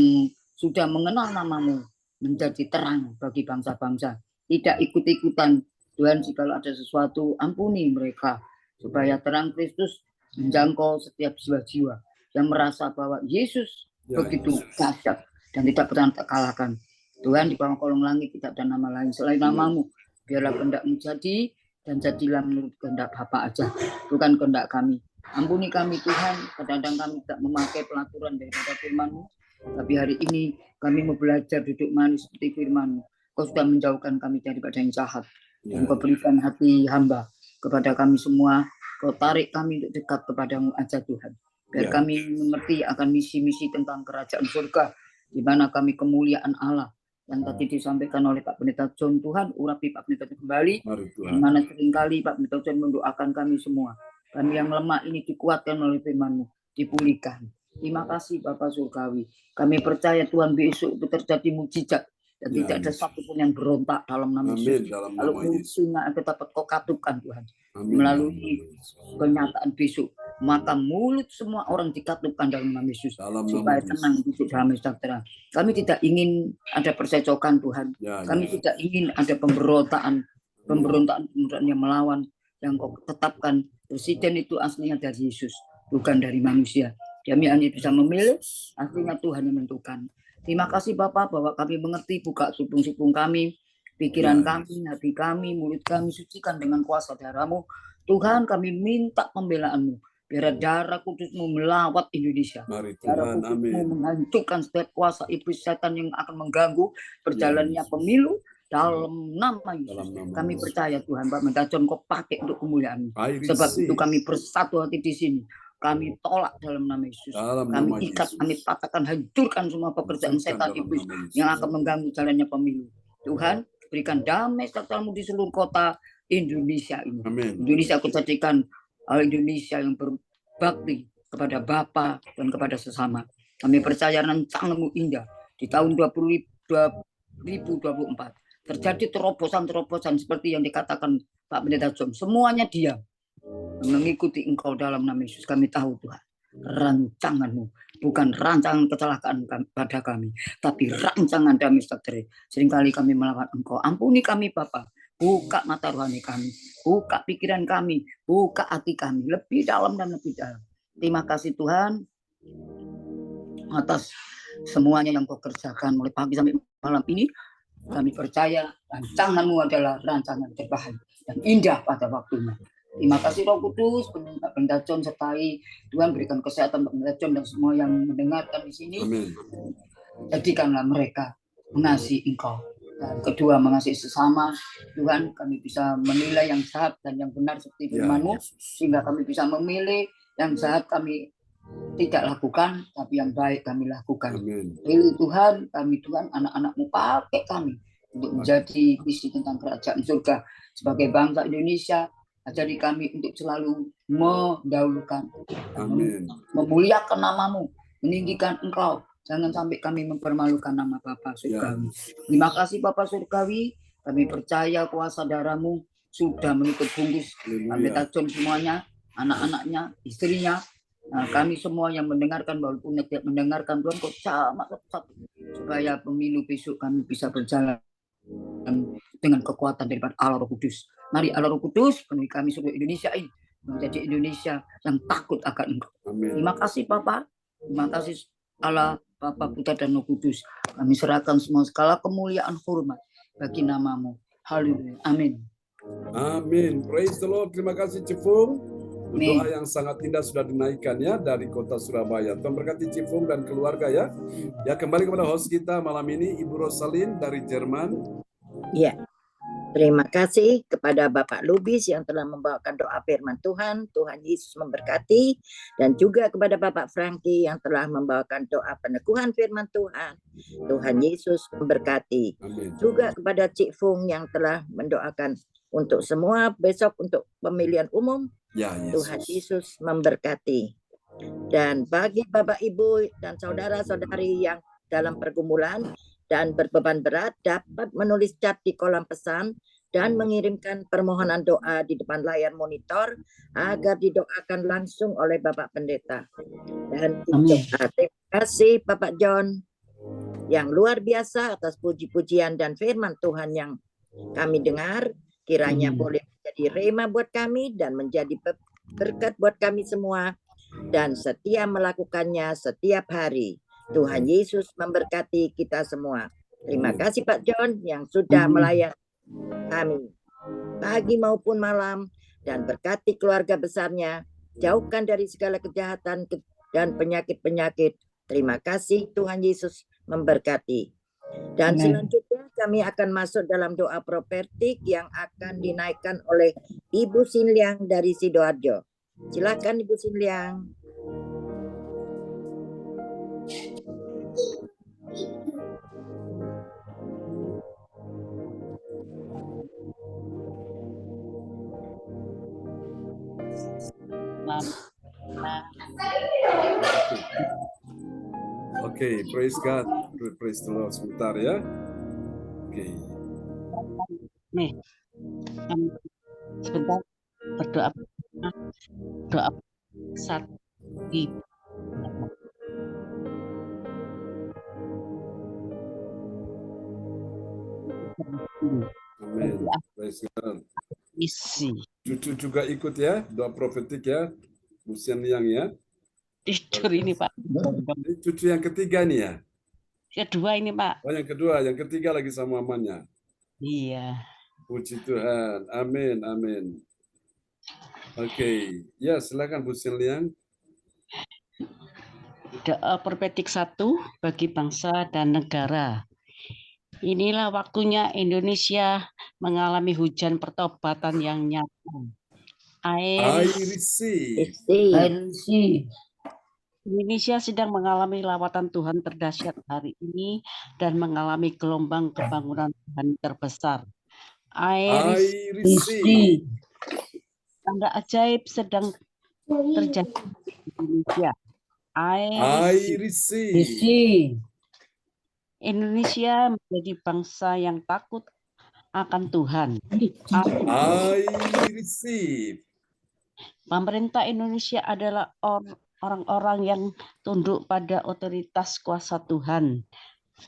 [SPEAKER 5] sudah mengenal nama-Mu menjadi terang bagi bangsa-bangsa. Tidak ikut-ikutan. Tuhan, jika ada sesuatu, ampuni mereka. Supaya terang Kristus menjangkau setiap jiwa-jiwa yang merasa bahwa Yesus begitu dahsyat dan tidak pernah terkalahkan. Tuhan, di bawah kolong langit tidak ada nama lain selain nama-Mu. Biarlah kehendak-Mu jadi, dan jadilah menurut kehendak Bapa aja, bukan kehendak kami. Ampuni kami, Tuhan. Kadang-kadang kami tidak memakai pelaturan daripada firman-Mu. Tapi hari ini kami mau belajar duduk manis seperti firman-Mu. Kau sudah menjauhkan kami daripada yang jahat. Dan Kau berikan hati hamba kepada kami semua. Kau tarik kami untuk dekat kepada-Mu aja, Tuhan. Biar kami mengerti akan misi-misi tentang kerajaan surga, di mana kami kemuliaan Allah yang tadi disampaikan oleh Pak Pendeta John. Tuhan, urapi Pak Pendeta kembali, di mana seringkali Pak Pendeta John mendoakan kami semua. Kami yang lemah ini dikuatkan oleh firman-Mu, dipulihkan. Terima kasih Bapak Surgawi. Kami percaya Tuhan besok itu terjadi mujizat. Dan tidak ada satupun yang berontak dalam nama Yesus. Kalau musuhnya dapat Kau katupkan Tuhan. Melalui kenyataan besok. Maka mulut semua orang dikatupkan dalam nama Yesus. Supaya tenang, hidup damai sejahtera. Kami tidak ingin ada persecokan Tuhan. Kami tidak ingin ada pemberontakan yang melawan. Yang Kau tetapkan presiden itu aslinya dari Yesus. Bukan dari manusia. Kami hanya bisa memilih, aslinya Tuhan yang menentukan. Terima kasih Bapak bahwa kami mengerti, buka supung-supung kami, pikiran kami, hati kami, mulut kami, sucikan dengan kuasa darah-Mu. Tuhan, kami minta pembelaan-Mu. Biar darah kudus-Mu melawat Indonesia. Darah kudus-Mu menghancurkan setiap kuasa iblis setan yang akan mengganggu berjalannya pemilu dalam nama Yesus. Kami percaya Tuhan, Pak Pendeta John Kau pakai untuk kemuliaan-Mu. Sebab itu kami bersatu hati di sini. Kami tolak dalam nama Yesus. Kami ikat, kami patahkan, hancurkan semua pekerjaan setan iblis yang akan mengganggu jalannya pemilu. Tuhan, berikan damai sejahtera-Mu di seluruh kota Indonesia ini. Indonesia Kau jadikan Indonesia yang berbakti kepada Bapa dan kepada sesama. Kami percaya rancangan-Mu indah di tahun 2024. Terjadi terobosan-terobosan seperti yang dikatakan Pak Pendeta John. Semuanya diam. Mengikuti Engkau dalam nama Yesus. Kami tahu Tuhan, rancangan-Mu bukan rancangan kecelakaan pada kami, tapi rancangan damai sejahtera. Seringkali kami melawan Engkau. Ampuni kami Bapa. Buka mata rohani kami, buka pikiran kami, buka hati kami lebih dalam dan lebih dalam. Terima kasih Tuhan atas semuanya yang Kau kerjakan mulai pagi sampai malam ini. Kami percaya rancangan-Mu adalah rancangan terbaik dan indah pada waktunya. Terima kasih Roh Kudus, Pak Pendeta John sertai Tuhan, berikan kesehatan Pak Pendeta John dan semua yang mendengarkan di sini. Jadikanlah mereka mengasihi Engkau. Dan kedua, mengasihi sesama. Tuhan, kami bisa menilai yang jahat dan yang benar seperti firman-Mu, sehingga kami bisa memilih yang jahat kami tidak lakukan, tapi yang baik kami lakukan. Pilih Tuhan, kami Tuhan, anak-anak-Mu pakai kami untuk menjadi visi tentang kerajaan surga sebagai bangsa Indonesia. Ajari kami untuk selalu mendahulukan, memuliakan nama-Mu, meninggikan Engkau. Jangan sampai kami mempermalukan nama Bapa Surgawi. Terima kasih Bapa Surgawi. Kami percaya kuasa darah-Mu sudah menutup bungkus Pendeta John semuanya, anak-anaknya, istrinya. Kami semua yang mendengarkan, walaupun tidak mendengarkan Tuhan, Kau sama satu-satu supaya pemilu besok kami bisa berjalan dengan kekuatan daripada Allah Roh Kudus. Mari Allah Roh Kudus penuhi kami seluruh Indonesia ini menjadi Indonesia yang takut akan Engkau.
[SPEAKER 1] Amin.
[SPEAKER 5] Terima kasih Bapa, terima kasih Allah, Bapa, Putra, dan Roh Kudus. Kami serahkan semua segala kemuliaan hormat bagi namamu. Haleluya. Amin.
[SPEAKER 1] Amin. Praise the Lord. Terima kasih Cifung.
[SPEAKER 5] Amin.
[SPEAKER 1] Doa yang sangat indah sudah dinaikkan ya dari kota Surabaya. Tuhan berkati Cifung dan keluarga ya. Ya, kembali kepada host kita malam ini Ibu Rosalin dari Jerman.
[SPEAKER 2] Ya, terima kasih kepada Bapak Lubis yang telah membawakan doa firman Tuhan. Tuhan Yesus memberkati. Dan juga kepada Bapak Franky yang telah membawakan doa peneguhan firman Tuhan. Tuhan Yesus memberkati.
[SPEAKER 1] Amin.
[SPEAKER 2] Juga kepada Cik Fung yang telah mendoakan untuk semua besok untuk pemilihan umum.
[SPEAKER 1] Ya,
[SPEAKER 2] Tuhan
[SPEAKER 1] Yesus.
[SPEAKER 2] Yesus memberkati. Dan bagi Bapak Ibu dan saudara-saudari yang dalam pergumulan dan berbeban berat dapat menulis chat di kolom pesan dan mengirimkan permohonan doa di depan layar monitor agar didoakan langsung oleh Bapak Pendeta. Dan
[SPEAKER 5] Amin.
[SPEAKER 2] terima kasih Bapak John yang luar biasa atas puji-pujian dan firman Tuhan yang kami dengar. Kiranya
[SPEAKER 5] Amin.
[SPEAKER 2] boleh menjadi rema buat kami dan menjadi berkat buat kami semua. Dan setia melakukannya setiap hari. Tuhan Yesus memberkati kita semua. Terima kasih Pak John yang sudah
[SPEAKER 5] Amin.
[SPEAKER 2] melayani kami pagi maupun malam, dan berkati keluarga besarnya. Jauhkan dari segala kejahatan dan penyakit-penyakit. Terima kasih, Tuhan Yesus memberkati. Dan
[SPEAKER 5] Amin.
[SPEAKER 2] selanjutnya kami akan masuk dalam doa profetik yang akan dinaikkan oleh Ibu Sinliang dari Sidoarjo. Silakan Ibu Sinliang.
[SPEAKER 1] Oke, praise God. Praise the Lord sebentar ya. Oke.
[SPEAKER 7] Nih, sebentar berdoa doa satu di
[SPEAKER 1] Amin. Praise God.
[SPEAKER 7] isi
[SPEAKER 1] Cucu juga ikut ya, doa profetik ya. Musian Liang ya.
[SPEAKER 7] tidur ini Pak.
[SPEAKER 1] Ini cucu yang ketiga nih ya.
[SPEAKER 7] Kedua ini Pak.
[SPEAKER 1] Oh, yang kedua, yang ketiga lagi sama mamanya.
[SPEAKER 7] Iya.
[SPEAKER 1] Puji Tuhan. Amin, amin. Oke, ya silakan Bu Liang.
[SPEAKER 7] Doa profetik 1 bagi bangsa dan negara. Inilah waktunya Indonesia mengalami hujan pertobatan yang nyata.
[SPEAKER 1] I receive.
[SPEAKER 7] Indonesia sedang mengalami lawatan Tuhan terdahsyat hari ini dan mengalami gelombang kebangunan Tuhan terbesar.
[SPEAKER 1] I receive.
[SPEAKER 7] Tanda ajaib sedang terjadi di Indonesia.
[SPEAKER 1] I receive.
[SPEAKER 7] Indonesia menjadi bangsa yang takut akan Tuhan.
[SPEAKER 1] I receive.
[SPEAKER 7] Pemerintah Indonesia adalah orang-orang yang tunduk pada otoritas kuasa Tuhan.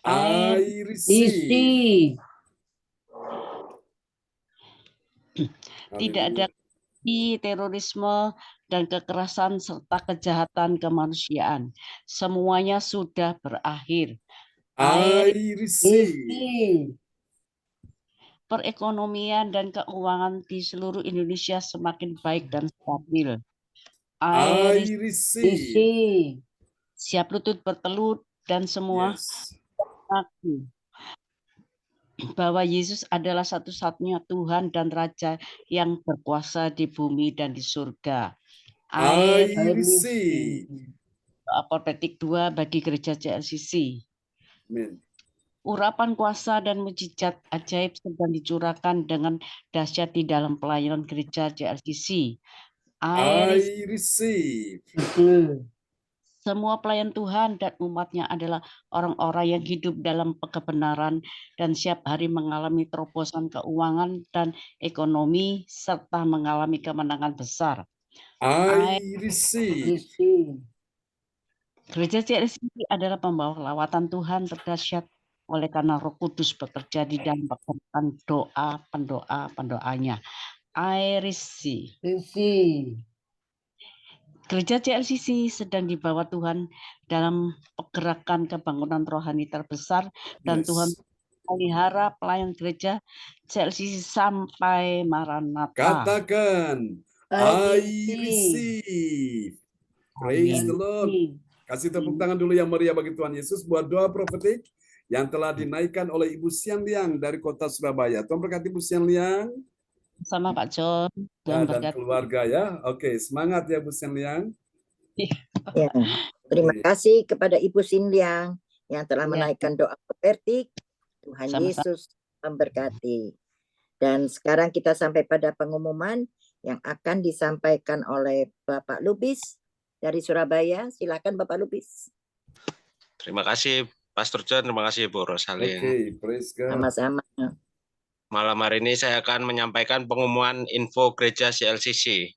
[SPEAKER 1] I receive.
[SPEAKER 7] Tidak ada terorisme dan kekerasan serta kejahatan kemanusiaan. Semuanya sudah berakhir.
[SPEAKER 1] I receive.
[SPEAKER 7] Perekonomian dan keuangan di seluruh Indonesia semakin baik dan stabil.
[SPEAKER 1] I receive.
[SPEAKER 7] Siap lutut bertelut dan semua
[SPEAKER 1] Yes.
[SPEAKER 7] mengaku bahwa Yesus adalah satu-satunya Tuhan dan Raja yang berkuasa di bumi dan di surga.
[SPEAKER 1] I receive.
[SPEAKER 7] Doa profetik 2 bagi gereja JLCC.
[SPEAKER 1] Amin.
[SPEAKER 7] Urapan kuasa dan mujizat ajaib sedang dicurahkan dengan dahsyat di dalam pelayanan gereja JLCC.
[SPEAKER 1] I receive.
[SPEAKER 7] Semua pelayan Tuhan dan umatnya adalah orang-orang yang hidup dalam kebenaran dan siap hari mengalami terobosan keuangan dan ekonomi serta mengalami kemenangan besar.
[SPEAKER 1] I receive.
[SPEAKER 7] Gereja CLCC adalah pembawa lawatan Tuhan terdahsyat oleh karena Roh Kudus bekerja di dalam pergerakan pendoanya. IRC. Gereja CLCC sedang dibawa Tuhan dalam pergerakan kebangunan rohani terbesar dan Tuhan melihara pelayan gereja CLCC sampai Maranatha.
[SPEAKER 1] Katakan, I receive. Praise the Lord. Kasih tepuk tangan dulu yang meriah bagi Tuhan Yesus buat doa profetik yang telah dinaikkan oleh Ibu Sian Liang dari kota Surabaya. Tuhan berkati Ibu Sian Liang.
[SPEAKER 7] Sama Pak John.
[SPEAKER 1] Dan keluarga ya. Oke, semangat ya Bu Sian Liang.
[SPEAKER 2] Ya, terima kasih kepada Ibu Sin Liang yang telah menaikkan doa profetik. Tuhan Yesus memberkati. Dan sekarang kita sampai pada pengumuman yang akan disampaikan oleh Bapak Lubis dari Surabaya. Silakan Bapak Lubis.
[SPEAKER 4] Terima kasih Pastor John, terima kasih Bu Rosalin.
[SPEAKER 1] Oke, praise God.
[SPEAKER 2] Sama-sama.
[SPEAKER 4] Malam hari ini saya akan menyampaikan pengumuman info gereja CLCC.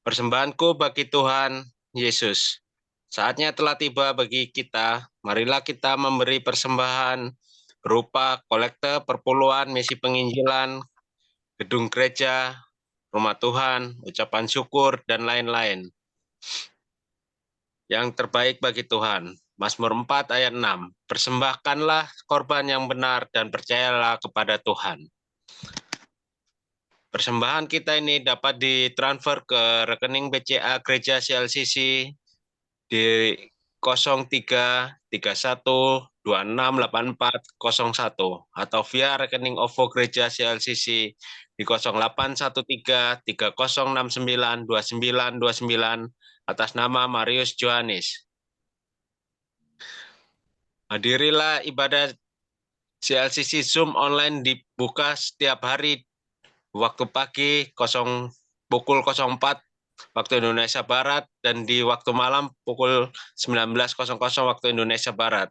[SPEAKER 4] Persembahanku bagi Tuhan Yesus. Saatnya telah tiba bagi kita. Marilah kita memberi persembahan berupa kolekte perpuluhan, misi penginjilan, gedung gereja, rumah Tuhan, ucapan syukur, dan lain-lain. Yang terbaik bagi Tuhan. Mazmur 4 ayat 6. Persembahkanlah korban yang benar dan percayalah kepada Tuhan. Persembahan kita ini dapat ditransfer ke rekening BCA Gereja CLCC di 0331268401 atau via rekening OVO Gereja CLCC di 081330692929 atas nama Marius Johannes. Hadirilah ibadah CLCC Zoom online dibuka setiap hari waktu pagi pukul 04 waktu Indonesia Barat dan di waktu malam pukul 19.00 waktu Indonesia Barat.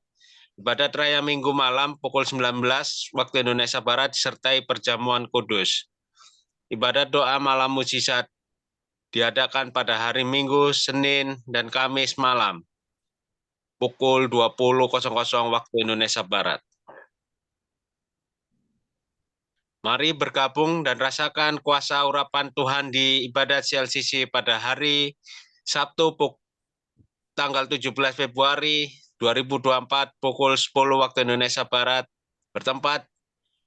[SPEAKER 4] Ibadat Raya Minggu malam pukul 19 waktu Indonesia Barat disertai perjamuan kudus. Ibadat doa malam mujizat diadakan pada hari Minggu, Senin, dan Kamis malam pukul 20.00 waktu Indonesia Barat. Mari bergabung dan rasakan kuasa urapan Tuhan di ibadat CLCC pada hari Sabtu tanggal 17 Februari 2024 pukul 10 waktu Indonesia Barat bertempat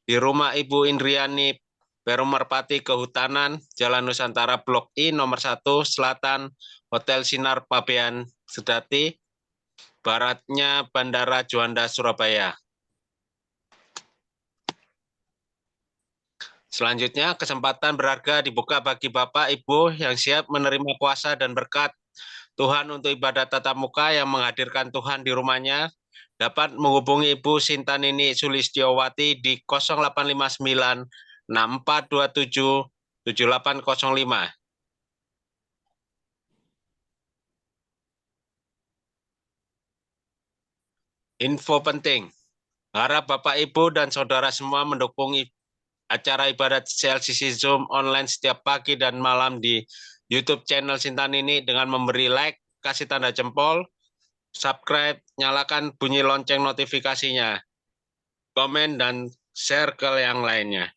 [SPEAKER 4] di rumah Ibu Indriani Perum Merpati Kehutanan, Jalan Nusantara Blok I nomor 1 Selatan, Hotel Sinar Pabean Sedati, baratnya Bandara Juanda Surabaya. Selanjutnya, kesempatan berharga dibuka bagi Bapak, Ibu yang siap menerima kuasa dan berkat Tuhan untuk ibadat tatap muka yang menghadirkan Tuhan di rumahnya, dapat menghubungi Ibu Sintanini Sulistiowati di 0859 6427 7805. Info penting, harap Bapak, Ibu, dan Saudara semua mendukung acara ibadat CLCC Zoom online setiap pagi dan malam di YouTube channel Sintanini dengan memberi like, kasih tanda jempol, subscribe, nyalakan bunyi lonceng notifikasinya, komen, dan share ke yang lainnya.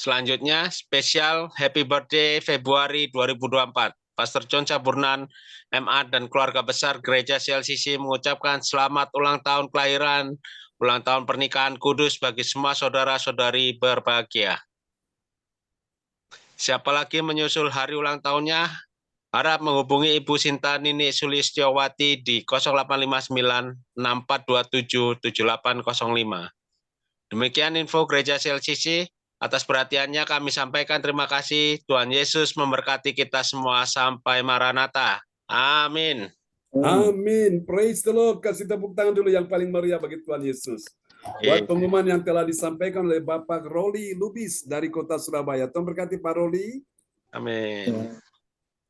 [SPEAKER 4] Selanjutnya, spesial Happy Birthday Februari 2024. Pastor John Caburnan, MA, dan keluarga besar Gereja CLCC mengucapkan selamat ulang tahun kelahiran, ulang tahun pernikahan kudus bagi semua saudara-saudari berbahagia. Siapa lagi menyusul hari ulang tahunnya? Harap menghubungi Ibu Sintanini Sulistiowati di 0859 6427 7805. Demikian info Gereja CLCC. Atas perhatiannya kami sampaikan terima kasih. Tuhan Yesus memberkati kita semua sampai Maranatha. Amin.
[SPEAKER 1] Amin. Praise the Lord. Kasih tepuk tangan dulu yang paling meriah bagi Tuhan Yesus. Buat pengumuman yang telah disampaikan oleh Bapak Roli Lubis dari kota Surabaya. Tuhan berkati Pak Roli.
[SPEAKER 4] Amin.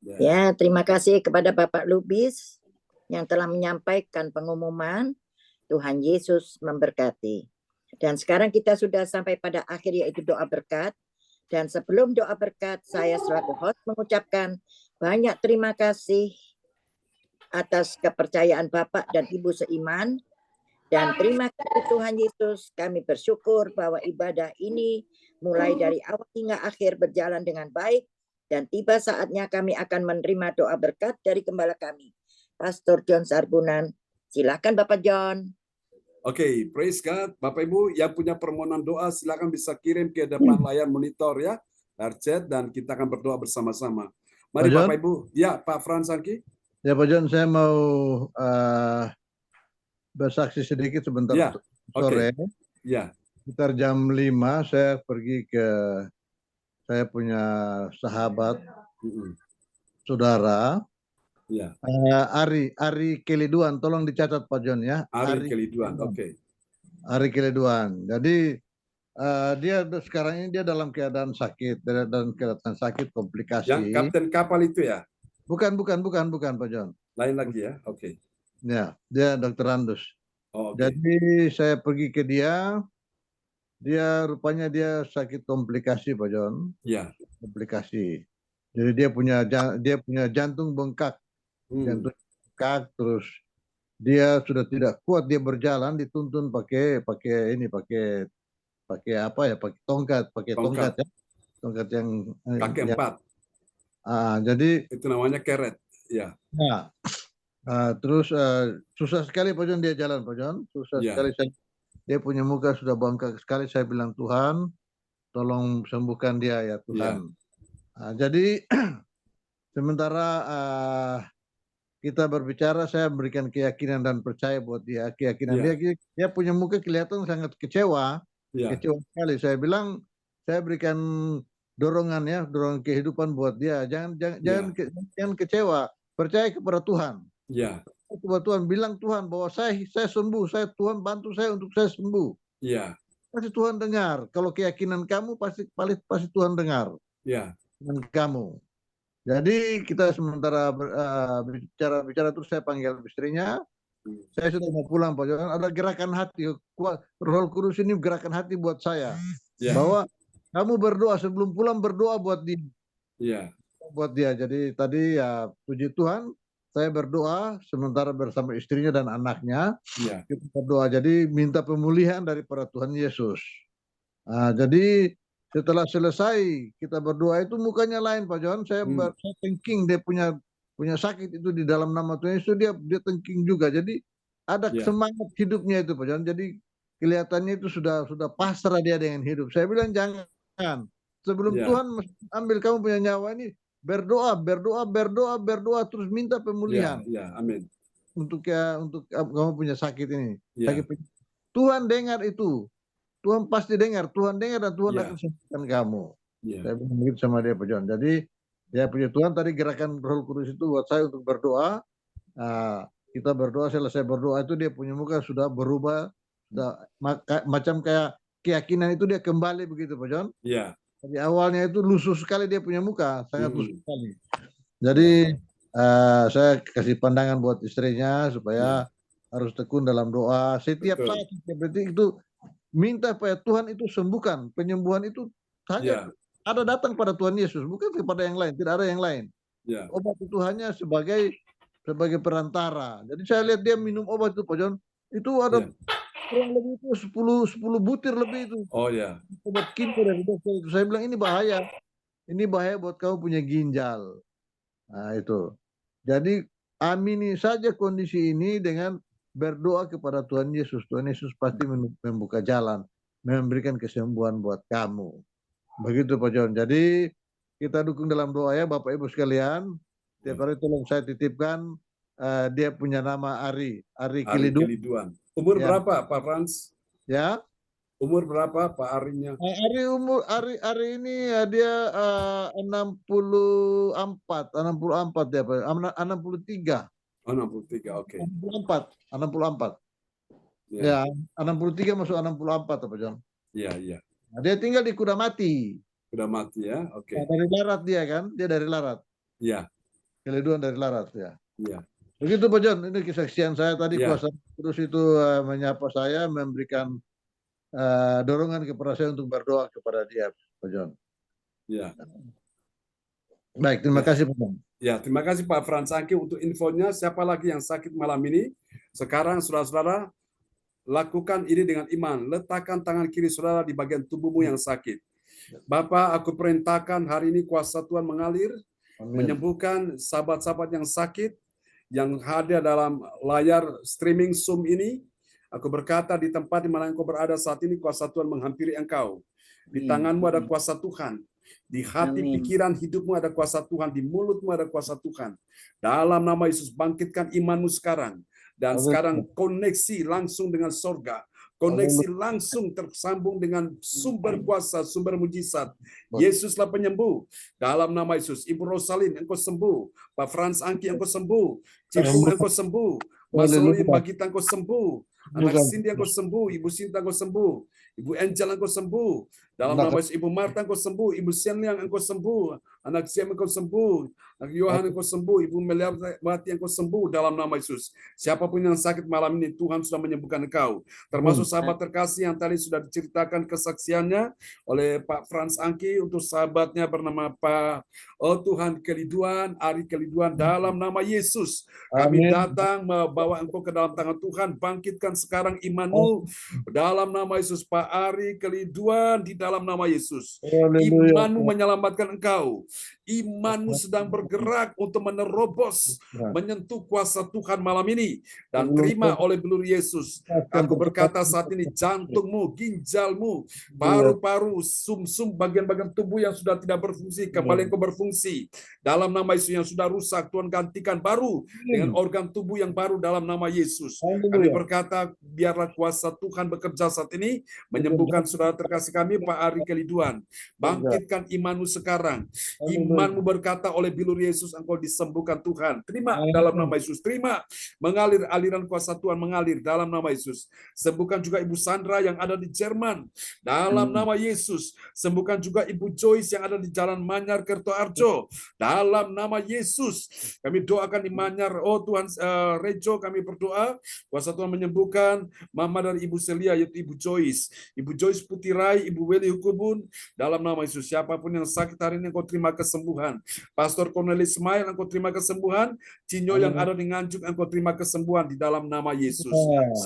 [SPEAKER 2] Ya, terima kasih kepada Bapak Lubis yang telah menyampaikan pengumuman. Tuhan Yesus memberkati. Dan sekarang kita sudah sampai pada akhir yaitu doa berkat. Dan sebelum doa berkat, saya selaku host mengucapkan banyak terima kasih atas kepercayaan Bapak dan Ibu seiman. Dan terima kasih Tuhan Yesus, kami bersyukur bahwa ibadah ini mulai dari awal hingga akhir berjalan dengan baik. Dan tiba saatnya kami akan menerima doa berkat dari gembala kami, Pastor John Sarbunan. Silakan Bapak John.
[SPEAKER 1] Oke, praise God. Bapak Ibu yang punya permohonan doa silakan bisa kirim ke depan layar monitor ya, chat, dan kita akan berdoa bersama-sama. Mari
[SPEAKER 6] Pak John?
[SPEAKER 1] Bapak Ibu. Ya, Pak Frans Angki.
[SPEAKER 6] Ya Pak John, saya mau bersaksi sedikit sebentar
[SPEAKER 1] Ya,
[SPEAKER 6] sore.
[SPEAKER 1] Ya,
[SPEAKER 6] Sekitar jam 5 saya pergi ke, saya punya sahabat, saudara,
[SPEAKER 1] ya.
[SPEAKER 6] Ari Keliduan, tolong dicatat Pak John ya.
[SPEAKER 1] Ari Keliduan, oke.
[SPEAKER 6] Ari Keliduan. Jadi dia sekarang ini dia dalam keadaan sakit, komplikasi.
[SPEAKER 1] Yang kapten kapal itu ya?
[SPEAKER 6] Bukan Pak John.
[SPEAKER 1] Lain lagi ya, oke.
[SPEAKER 6] Ya, dia Dr. Randus.
[SPEAKER 1] Oh, okay.
[SPEAKER 6] Jadi saya pergi ke dia rupanya dia sakit komplikasi Pak John.
[SPEAKER 1] Ya.
[SPEAKER 6] Komplikasi. Jadi dia punya jantung bengkak. Jantung bengkak, terus dia sudah tidak kuat, dia berjalan dituntun pakai apa ya, pakai tongkat ya. Tongkat yang
[SPEAKER 1] kaki 4.
[SPEAKER 6] Jadi
[SPEAKER 1] itu namanya keret, ya.
[SPEAKER 6] Nah, terus susah sekali Pak John dia jalan Pak John, susah sekali. Dia punya muka sudah bengkak sekali. Saya bilang, Tuhan tolong sembuhkan dia ya Tuhan. Jadi sementara kita berbicara, saya memberikan keyakinan dan percaya buat dia. Keyakinan dia punya muka kelihatan sangat kecewa, kecewa sekali. Saya bilang, saya berikan dorongan ya, dorongan kehidupan buat dia. Jangan kecewa, percaya kepada Tuhan.
[SPEAKER 1] Ya.
[SPEAKER 6] Kepada Tuhan, bilang Tuhan bahwa saya sembuh, Tuhan bantu saya untuk saya sembuh.
[SPEAKER 1] Ya. Pasti
[SPEAKER 6] Tuhan dengar. Kalau keyakinan kamu pasti Tuhan dengar.
[SPEAKER 1] Ya.
[SPEAKER 6] Dan kamu. Jadi kita sementara bicara terus saya panggil istrinya. Saya sudah mau pulang Pak Johan. Ada gerakan hati. Roh Kudus ini gerakan hati buat saya. Bahwa kamu berdoa sebelum pulang, berdoa buat dia.
[SPEAKER 1] Iya.
[SPEAKER 6] Buat dia. Jadi tadi ya puji Tuhan, saya berdoa sementara bersama istrinya dan anaknya.
[SPEAKER 1] Iya.
[SPEAKER 6] Kita berdoa. Jadi minta pemulihan daripada Tuhan Yesus. Jadi setelah selesai kita berdoa itu mukanya lain Pak John. Saya thinking dia punya sakit itu di dalam nama Tuhan Yesus, dia thinking juga. Jadi ada semangat hidupnya itu Pak John. Jadi kelihatannya itu sudah pasrah dia dengan hidup. Saya bilang jangan. Sebelum Tuhan ambil kamu punya nyawa ini, berdoa terus minta pemulihan.
[SPEAKER 1] Ya, amin.
[SPEAKER 6] Untuk kamu punya sakit ini. Tuhan dengar itu. Tuhan pasti dengar, Tuhan dengar dan Tuhan akan sembuhkan kamu. Saya bilang begitu sama dia Pak John. Jadi ya puji Tuhan tadi gerakan Roh Kudus itu buat saya untuk berdoa. Kita berdoa, selesai berdoa itu dia punya muka sudah berubah, sudah macam kayak keyakinan itu dia kembali begitu Pak John.
[SPEAKER 1] Iya.
[SPEAKER 6] Jadi awalnya itu lusuh sekali dia punya muka, sangat lusuh sekali. Jadi saya kasih pandangan buat istrinya supaya harus tekun dalam doa. Setiap saat seperti itu minta supaya Tuhan itu sembuhkan. Penyembuhan itu hanya ada datang pada Tuhan Yesus, bukan kepada yang lain. Tidak ada yang lain. Obat itu hanya sebagai perantara. Jadi saya lihat dia minum obat itu Pak John. Itu ada kurang lebih itu 10 butir lebih itu.
[SPEAKER 1] Oh ya.
[SPEAKER 6] Obat kimia dari dokter itu. Saya bilang ini bahaya. Ini bahaya buat kamu punya ginjal. Nah itu. Jadi amini saja kondisi ini dengan berdoa kepada Tuhan Yesus. Tuhan Yesus pasti membuka jalan, memberikan kesembuhan buat kamu. Begitu Pak John. Jadi kita dukung dalam doa ya Bapak Ibu sekalian. Tiap hari tolong saya titipkan dia punya nama Ari Keliduan.
[SPEAKER 1] Umur berapa Pak Frans?
[SPEAKER 6] Ya.
[SPEAKER 1] Umur berapa Pak Arinya?
[SPEAKER 6] Ari ini dia 64 ya Pak. 63.
[SPEAKER 1] Oh, 63, oke.
[SPEAKER 6] 64. Ya, 63 masuk 64 Pak John.
[SPEAKER 1] Iya.
[SPEAKER 6] Nah, dia tinggal di Kudamati.
[SPEAKER 1] Kudamati ya, oke.
[SPEAKER 6] Nah, dari Larat dia kan? Dia dari Larat.
[SPEAKER 1] Iya.
[SPEAKER 6] Keliduan dari Larat ya.
[SPEAKER 1] Iya.
[SPEAKER 6] Begitu Pak John, ini kesaksian saya tadi kuasa terus itu menyapa saya, memberikan dorongan kepada saya untuk berdoa kepada dia Pak John.
[SPEAKER 1] Iya.
[SPEAKER 6] Baik, terima kasih Pak.
[SPEAKER 1] Ya, terima kasih Pak Frans Angki untuk infonya. Siapa lagi yang sakit malam ini? Sekarang saudara-saudara, lakukan ini dengan iman. Letakkan tangan kiri saudara di bagian tubuhmu yang sakit. Bapak, aku perintahkan hari ini kuasa Tuhan mengalir, menyembuhkan sahabat-sahabat yang sakit, yang hadir dalam layar streaming Zoom ini. Aku berkata di tempat di mana engkau berada saat ini, kuasa Tuhan menghampiri engkau. Di tanganmu ada kuasa Tuhan. Di hati,
[SPEAKER 2] Amin.
[SPEAKER 1] pikiran, hidupmu ada kuasa Tuhan. Di mulutmu ada kuasa Tuhan. Dalam nama Yesus, bangkitkan imanmu sekarang. Dan
[SPEAKER 6] Amin.
[SPEAKER 1] sekarang koneksi langsung dengan sorga. Koneksi langsung tersambung dengan sumber kuasa, sumber mujizat. Yesuslah penyembuh. Dalam nama Yesus, Ibu Rosalin, engkau sembuh. Pak Frans Angki, engkau sembuh. Cipung, engkau sembuh. Mas Solin Bagita, engkau sembuh. Anak Cindy, engkau sembuh. Ibu Sinta, engkau sembuh. Ibu Angel, engkau sembuh. Dalam nama Yesus, Ibu Marta, engkau sembuh. Ibu Senliang, engkau sembuh. Anak Siam, engkau sembuh. Anak Yohan, engkau sembuh. Ibu Meliawati, engkau sembuh. Dalam nama Yesus. Siapapun yang sakit malam ini, Tuhan sudah menyembuhkan engkau. Termasuk sahabat terkasih yang tadi sudah diceritakan kesaksiannya oleh Pak Frans Angki untuk sahabatnya bernama Pak Tuhan Keliduan, Ari Keliduan. Dalam nama Yesus, kami datang membawa engkau ke dalam tangan Tuhan. Bangkitkan sekarang imanmu. Dalam nama Yesus, Pak Ari Keliduan, di dalam nama Yesus. Imanmu menyelamatkan engkau. Imanmu sedang bergerak untuk menerobos, menyentuh kuasa Tuhan malam ini. Dan terima oleh belur Yesus. Aku berkata saat ini, jantungmu, ginjalmu, paru-paru, sum-sum, bagian-bagian tubuh yang sudah tidak berfungsi, kembali engkau berfungsi. Dalam nama Yesus, yang sudah rusak, Tuhan gantikan baru dengan organ tubuh yang baru dalam nama Yesus. Kami berkata, biarlah kuasa Tuhan bekerja saat ini, menyembuhkan saudara terkasih kami, Pak Ari Keliduan. Bangkitkan imanmu sekarang. Imanmu berkata oleh bilur Yesus, engkau disembuhkan Tuhan. Terima dalam nama Yesus. Terima. Mengalir aliran kuasa Tuhan, mengalir dalam nama Yesus. Sembuhkan juga Ibu Sandra yang ada di Jerman. Dalam nama Yesus. Sembuhkan juga Ibu Joyce yang ada di Jalan Manyar, Kertoarjo. Dalam nama Yesus. Kami doakan di Manyar. Oh Tuhan, Rejo, kami berdoa. Kuasa Tuhan menyembuhkan mama dari Ibu Celia, yaitu Ibu Joyce. Ibu Joyce Putirai, Ibu Weli Hukubun. Dalam nama Yesus. Siapapun yang sakit hari ini, engkau terima kesembuhan. Pastor Cornelis Ismail, engkau terima kesembuhan. Cinyo yang ada di Nganjuk, engkau terima kesembuhan di dalam nama Yesus.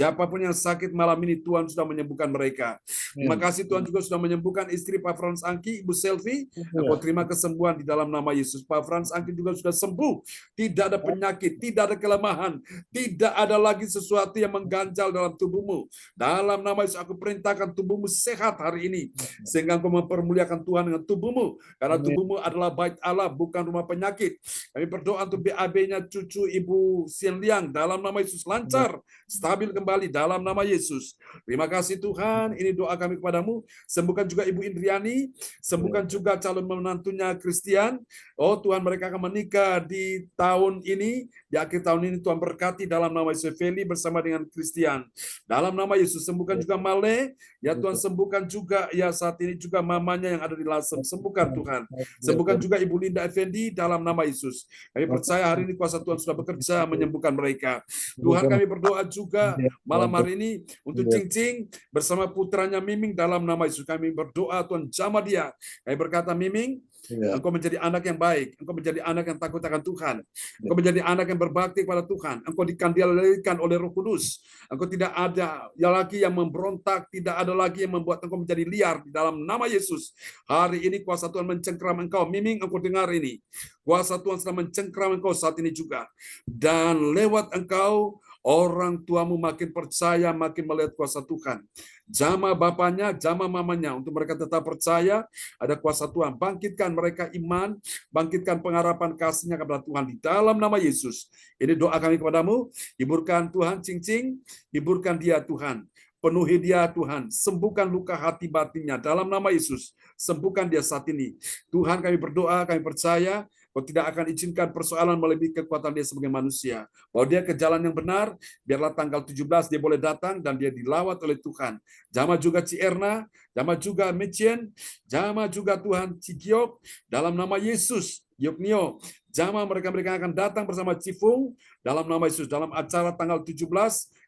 [SPEAKER 1] Siapapun yang sakit malam ini, Tuhan sudah menyembuhkan mereka. Terima kasih Tuhan juga sudah menyembuhkan istri Pak Frans Angki, Ibu Selvi. Engkau terima kesembuhan di dalam nama Yesus. Pak Frans Angki juga sudah sembuh. Tidak ada penyakit, tidak ada kelemahan, tidak ada lagi sesuatu yang mengganjal dalam tubuhmu. Dalam nama Yesus, aku perintahkan tubuhmu sehat hari ini. Sehingga engkau mempermuliakan Tuhan dengan tubuhmu. Karena tubuhmu adalah bait Allah, bukan rumah penyakit. Kami berdoa untuk BAB-nya cucu Ibu Sienliang. Dalam nama Yesus, lancar, stabil kembali dalam nama Yesus. Terima kasih Tuhan, ini doa kami kepadamu. Sembuhkan juga Ibu Indriani, sembuhkan juga calon menantunya Christian. Oh Tuhan, mereka akan menikah di tahun ini, di akhir tahun ini. Tuhan berkati dalam nama Yesus. Feli bersama dengan Christian. Dalam nama Yesus, sembuhkan juga Male. Ya Tuhan, sembuhkan juga ya saat ini juga mamanya yang ada di Lasem. Sembuhkan Tuhan. Sembuhkan juga Ibu Linda Effendi dalam nama Yesus. Kami percaya hari ini kuasa Tuhan sudah bekerja menyembuhkan mereka. Tuhan, kami berdoa juga malam hari ini untuk Cing-Cing bersama putranya Miming dalam nama Yesus. Kami berdoa Tuhan jamah dia. Kami berkata, Miming, engkau menjadi anak yang baik. Engkau menjadi anak yang takut akan Tuhan. Engkau menjadi anak yang berbakti pada Tuhan. Engkau dikandalkan oleh Roh Kudus. Engkau tidak ada lagi yang memberontak, tidak ada lagi yang membuat engkau menjadi liar di dalam nama Yesus. Hari ini kuasa Tuhan mencengkram engkau. Miming, engkau dengar ini. Kuasa Tuhan sedang mencengkram engkau saat ini juga. Dan lewat engkau, orang tuamu makin percaya, makin melihat kuasa Tuhan. Jama bapaknya, jama mamanya, untuk mereka tetap percaya ada kuasa Tuhan. Bangkitkan mereka iman, bangkitkan pengharapan kasihnya kepada Tuhan di dalam nama Yesus. Ini doa kami kepadamu. Hiburkan Tuhan, Cing-Cing, hiburkan dia Tuhan. Penuhi dia Tuhan, sembuhkan luka hati batinnya dalam nama Yesus. Sembuhkan dia saat ini. Tuhan, kami berdoa, kami percaya Kau tidak akan izinkan persoalan melebihi kekuatan dia sebagai manusia. Bahwa dia ke jalan yang benar, biarlah tanggal 17 dia boleh datang dan dia dilawat oleh Tuhan. Jama juga Cierna, jama juga Mecien, jama juga Tuhan Cikiok, dalam nama Yesus. Yuknio, jamaah mereka akan datang bersama Cifung dalam nama Yesus. Dalam acara tanggal 17,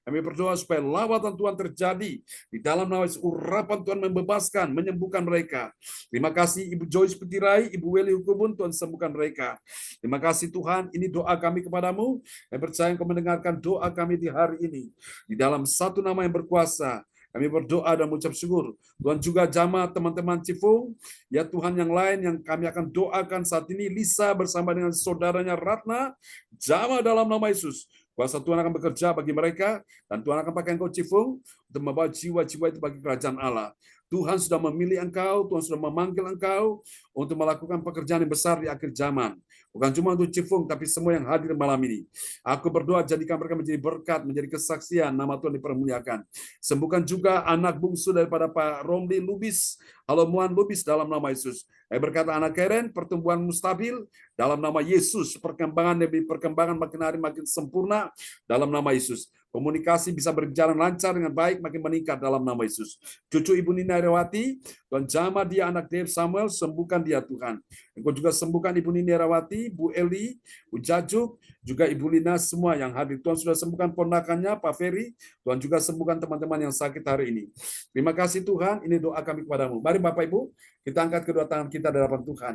[SPEAKER 1] kami berdoa supaya lawatan Tuhan terjadi. Di dalam nama Yesus, urapan Tuhan membebaskan, menyembuhkan mereka. Terima kasih Ibu Joyce Petirai, Ibu Weli Hukubun, Tuhan sembuhkan mereka. Terima kasih Tuhan, ini doa kami kepadamu. Kami percaya Engkau mendengarkan doa kami di hari ini. Di dalam satu nama yang berkuasa, kami berdoa dan mengucap syukur. Tuhan juga jamaah teman-teman Cifung, ya Tuhan yang lain yang kami akan doakan saat ini, Lisa bersama dengan saudaranya Ratna, jamaah dalam nama Yesus. Kuasa Tuhan akan bekerja bagi mereka, dan Tuhan akan pakai engkau Cifung untuk membawa jiwa-jiwa itu bagi kerajaan Allah. Tuhan sudah memilih engkau, Tuhan sudah memanggil engkau untuk melakukan pekerjaan yang besar di akhir zaman. Bukan cuma untuk Cifung, tapi semua yang hadir malam ini. Aku berdoa jadikan mereka menjadi berkat, menjadi kesaksian, nama Tuhan dipermuliakan. Sembuhkan juga anak bungsu daripada Pak Romli Lubis, Halo Muan Lubis dalam nama Yesus. Saya berkata anak Keren, pertumbuhan mustabil dalam nama Yesus. Perkembangan demi perkembangan makin hari makin sempurna dalam nama Yesus. Komunikasi bisa berjalan lancar dengan baik, makin meningkat dalam nama Yesus. Cucu Ibu Nina Herawati, Tuhan jamah dia anak Dave Samuel, sembuhkan dia Tuhan. Engkau juga sembuhkan Ibu Nina Herawati, Bu Eli, Bu Jajuk, juga Ibu Lina, semua yang hadir. Tuhan sudah sembuhkan ponakannya, Pak Ferry. Tuhan juga sembuhkan teman-teman yang sakit hari ini. Terima kasih Tuhan, ini doa kami kepadamu. Mari Bapak Ibu, kita angkat kedua tangan kita di hadapan Tuhan.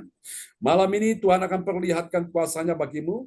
[SPEAKER 1] Malam ini Tuhan akan perlihatkan kuasanya bagimu.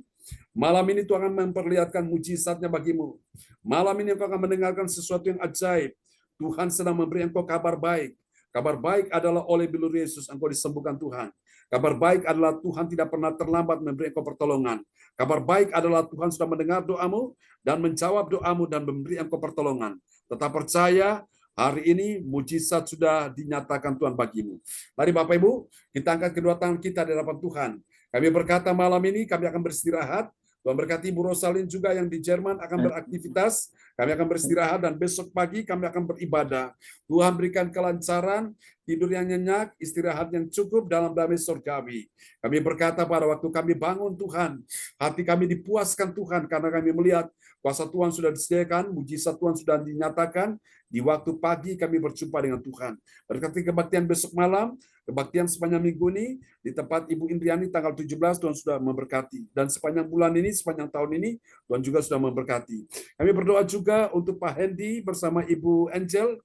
[SPEAKER 1] Malam ini Tuhan akan memperlihatkan mujizatnya bagimu. Malam ini engkau akan mendengarkan sesuatu yang ajaib. Tuhan sedang memberi engkau kabar baik. Kabar baik adalah oleh bilur Yesus engkau disembuhkan Tuhan. Kabar baik adalah Tuhan tidak pernah terlambat memberi engkau pertolongan. Kabar baik adalah Tuhan sudah mendengar doamu dan menjawab doamu dan memberi engkau pertolongan. Tetap percaya, hari ini mujizat sudah dinyatakan Tuhan bagimu. Mari Bapak Ibu, kita angkat kedua tangan kita di hadapan Tuhan. Kami berkata malam ini kami akan beristirahat. Tuhan berkati Ibu Rosalin juga yang di Jerman akan beraktivitas. Kami akan beristirahat dan besok pagi kami akan beribadah. Tuhan berikan kelancaran, tidur yang nyenyak, istirahat yang cukup dalam damai surgawi. Kami berkata pada waktu kami bangun Tuhan, hati kami dipuaskan Tuhan karena kami melihat kuasa Tuhan sudah disediakan, mujizat Tuhan sudah dinyatakan. Di waktu pagi kami berjumpa dengan Tuhan. Berkati kebaktian besok malam, kebaktian sepanjang minggu ini, di tempat Ibu Indriani tanggal 17, Tuhan sudah memberkati. Dan sepanjang bulan ini, sepanjang tahun ini, Tuhan juga sudah memberkati. Kami berdoa juga untuk Pak Hendy bersama Ibu Angel,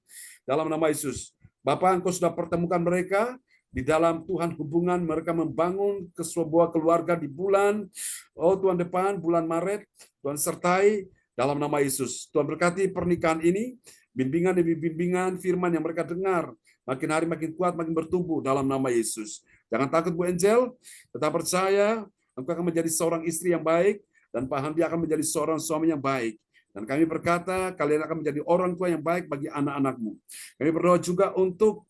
[SPEAKER 1] dalam nama Yesus. Bapak, Engkau sudah pertemukan mereka, di dalam Tuhan hubungan mereka membangun ke sebuah keluarga di bulan, Tuhan depan, bulan Maret, Tuhan sertai dalam nama Yesus. Tuhan berkati pernikahan ini, bimbingan demi bimbingan firman yang mereka dengar, makin hari makin kuat, makin bertumbuh dalam nama Yesus. Jangan takut Bu Angel, tetap percaya, engkau akan menjadi seorang istri yang baik, dan Pak Handi akan menjadi seorang suami yang baik. Dan kami berkata, kalian akan menjadi orang tua yang baik bagi anak-anakmu. Kami berdoa juga untuk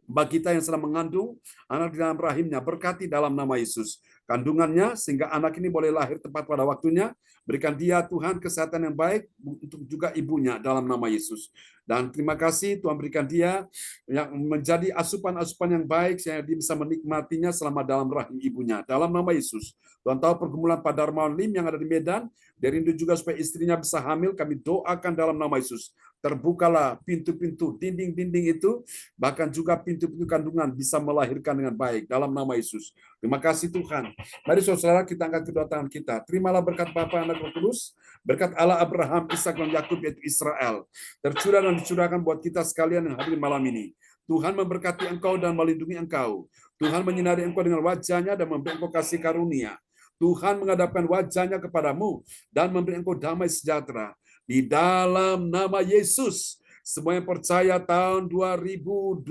[SPEAKER 1] bagi kita yang sedang mengandung anak di dalam rahimnya, berkati dalam nama Yesus kandungannya, sehingga anak ini boleh lahir tepat pada waktunya. Berikan dia Tuhan kesehatan yang baik untuk juga ibunya dalam nama Yesus. Dan terima kasih Tuhan berikan dia yang menjadi asupan-asupan yang baik sehingga dia bisa menikmatinya selama dalam rahim ibunya dalam nama Yesus. Tuhan tahu pergumulan Pak Darmawan Lim yang ada di Medan, dia rindu juga supaya istrinya bisa hamil. Kami doakan dalam nama Yesus. Terbukalah pintu-pintu, dinding-dinding itu, bahkan juga pintu-pintu kandungan bisa melahirkan dengan baik dalam nama Yesus. Terima kasih Tuhan. Mari saudara kita angkat kedua tangan kita. Terimalah berkat Bapa, Anak, Roh Kudus, berkat Allah Abraham, Ishak dan Yakub yaitu Israel, tercurah dan dicurahkan buat kita sekalian yang hadir malam ini. Tuhan memberkati engkau dan melindungi engkau. Tuhan menyinari engkau dengan wajahnya dan memberi engkau kasih karunia. Tuhan menghadapkan wajahnya kepadamu dan memberi engkau damai sejahtera. Di dalam nama Yesus, semua yang percaya tahun 2024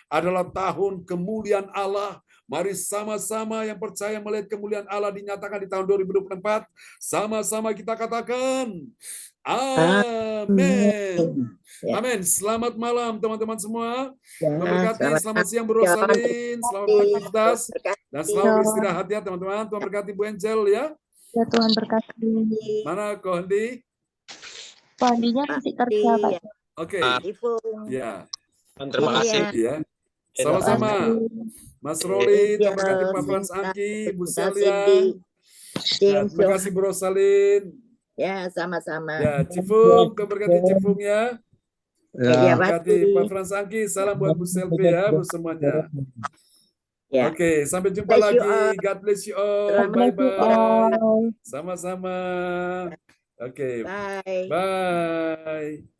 [SPEAKER 1] adalah tahun kemuliaan Allah. Mari sama-sama yang percaya melihat kemuliaan Allah dinyatakan di tahun 2024. Sama-sama kita katakan, amin. Amin. Selamat malam teman-teman semua. Memberkati. Selamat siang Bu Rosalin. Selamat beraktivitas. Dan selamat beristirahat ya teman-teman. Tuhan berkati Bu Angel ya.
[SPEAKER 8] Ya Tuhan berkati.
[SPEAKER 1] Mana Ko Hendi?
[SPEAKER 8] Pandinya masih kerja Pak.
[SPEAKER 1] Oke. Ya.
[SPEAKER 4] Terima kasih.
[SPEAKER 1] Ya. Sama-sama. Mas Roli, terima kasih Pak Frans Angki, Bu Celia. Terima kasih Bu Rosalin.
[SPEAKER 2] Ya, sama-sama.
[SPEAKER 1] Ya, Cifung, terima kasih Cifung ya.
[SPEAKER 6] Ya.
[SPEAKER 1] Terima kasih Pak Frans Angki, salam buat Bu Selvi ya, buat semuanya.
[SPEAKER 2] Ya.
[SPEAKER 1] Oke, sampai jumpa
[SPEAKER 2] Bless you
[SPEAKER 1] lagi.
[SPEAKER 2] all.
[SPEAKER 1] God bless you all.
[SPEAKER 2] Selamat
[SPEAKER 8] Bless you
[SPEAKER 1] Bye-bye.
[SPEAKER 8] all.
[SPEAKER 1] Sama-sama. Oke,
[SPEAKER 2] Bye.
[SPEAKER 1] bye.